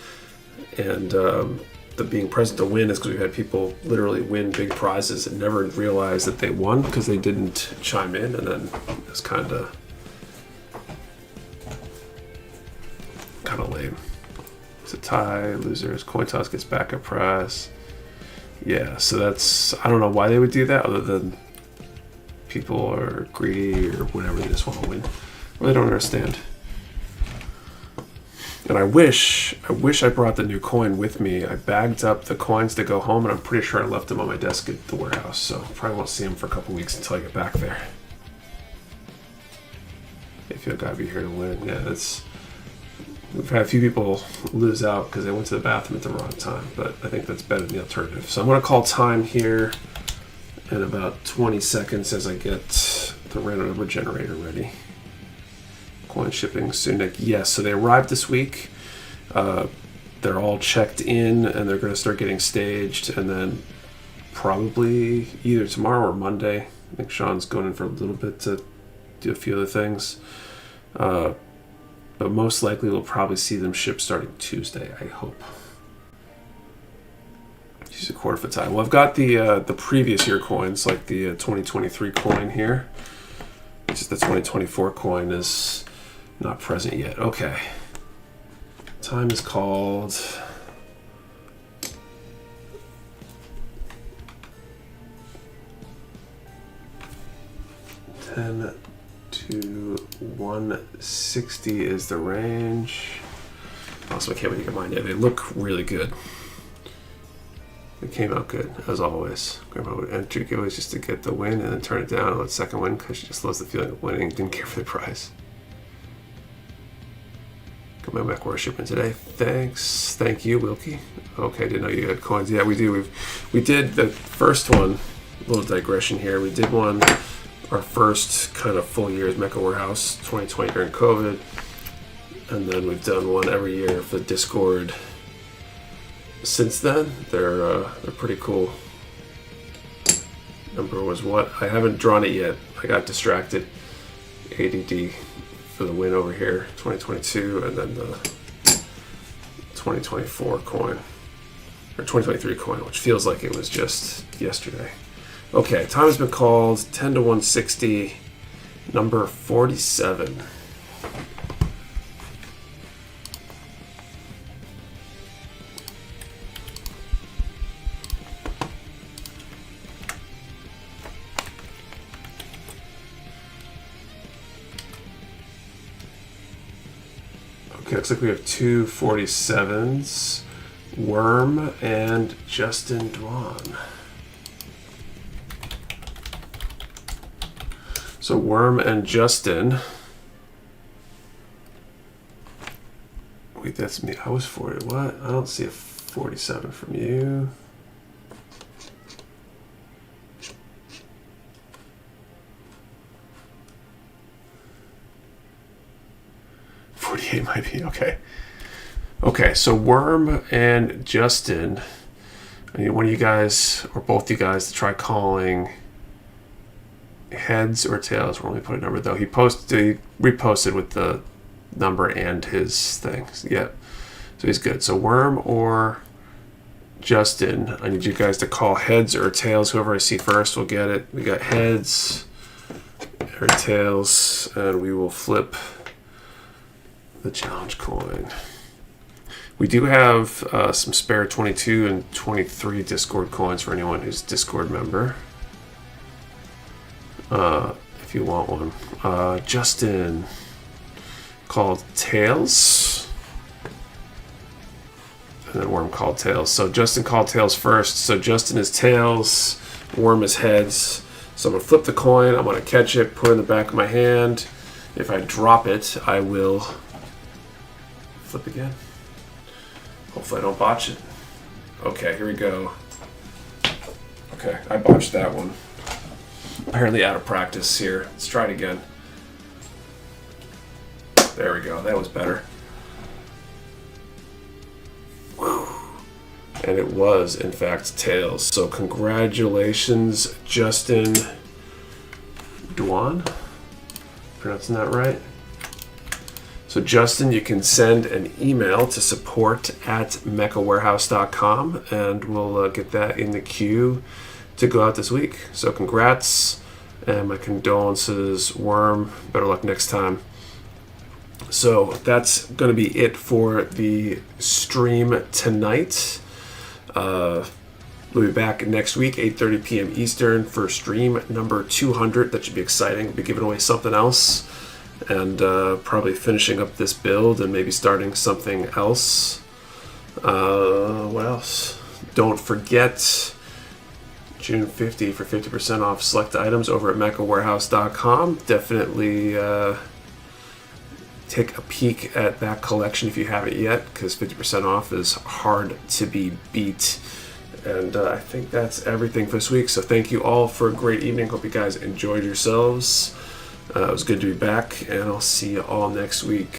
And the being present to win is because we've had people literally win big prizes and never realize that they won because they didn't chime in, and then it's kind of lame. It's a tie, losers, coin toss gets backup prize. Yeah, so that's, I don't know why they would do that other than people are greedy or whatever, they just want to win, or they don't understand. And I wish I brought the new coin with me. I bagged up the coins to go home, and I'm pretty sure I left them on my desk at the warehouse. So probably won't see them for a couple weeks until I get back there. If you've got to be here to win, yeah, we've had a few people lose out because they went to the bathroom at the wrong time, but I think that's better than the alternative. So I'm going to call time here in about 20 seconds as I get the random number generator ready. Coin shipping soon. Yes, so they arrived this week. They're all checked in, and they're going to start getting staged, and then probably either tomorrow or Monday. I think Sean's going in for a little bit to do a few other things. But most likely we'll probably see them ship starting Tuesday, I hope. Use a quarter foot tie. Well, I've got the previous year coins, like the 2023 coin here. It's just the 2024 coin is not present yet. Okay. Time is called. $10 to 160 is the range. Also, I can't wait to get mine yet. They look really good. It came out good, as always. Grandma would enter giveaways just to get the win and then turn it down on the second win because she just loves the feeling of winning. Didn't care for the prize. Got my Mecha Warehouse shipment today. Thanks. Thank you, Wilkie. Okay, didn't know you had coins. Yeah, we do. We did the first one. A little digression here. We did one, our first kind of full year as Mecha Warehouse 2020 during COVID. And then we've done one every year for Discord since then. They're pretty cool. Number was what? I haven't drawn it yet. I got distracted. ADD for the win over here. 2022, and then the 2024 coin. Or 2023 coin, which feels like it was just yesterday. Okay, time has been called. 10 to 160. Number 47. Okay, looks like we have two 47s, Worm and Justin Dwan. So Worm and Justin. Wait, that's me. I was 40. What? I don't see a 47 from you. It might be. Okay, so Worm and Justin, I need one of you guys or both you guys to try calling heads or tails. We're only putting a number though. He reposted with the number and his thing. Yeah, so he's good. So Worm or Justin, I need you guys to call heads or tails. Whoever I see first will get it. We got heads or tails, and we will flip the challenge coin. We do have some spare 22 and 23 Discord coins for anyone who's a Discord member. If you want one. Justin called tails. And then Worm called tails. So Justin called tails first. So Justin is tails, Worm is heads. So I'm going to flip the coin. I'm going to catch it, put it in the back of my hand. If I drop it, I will flip again. Hopefully I don't botch it. Okay, here we go. Okay, I botched that one. Apparently out of practice here. Let's try it again. There we go. That was better. Whew. And it was, in fact, tails. So congratulations, Justin Dwan. Pronouncing that right? So Justin, you can send an email to support@mechawarehouse.com, and we'll get that in the queue to go out this week. So congrats, and my condolences, Worm. Better luck next time. So that's going to be it for the stream tonight. We'll be back next week, 8:30 p.m. Eastern, for stream number 200. That should be exciting. We'll be giving away something else. and probably finishing up this build and maybe starting something else. What else? Don't forget June 50 for 50% off select items over at mechawarehouse.com. Definitely take a peek at that collection if you haven't yet, because 50% off is hard to be beat. And I think that's everything for this week. So thank you all for a great evening. Hope you guys enjoyed yourselves. It was good to be back, and I'll see you all next week.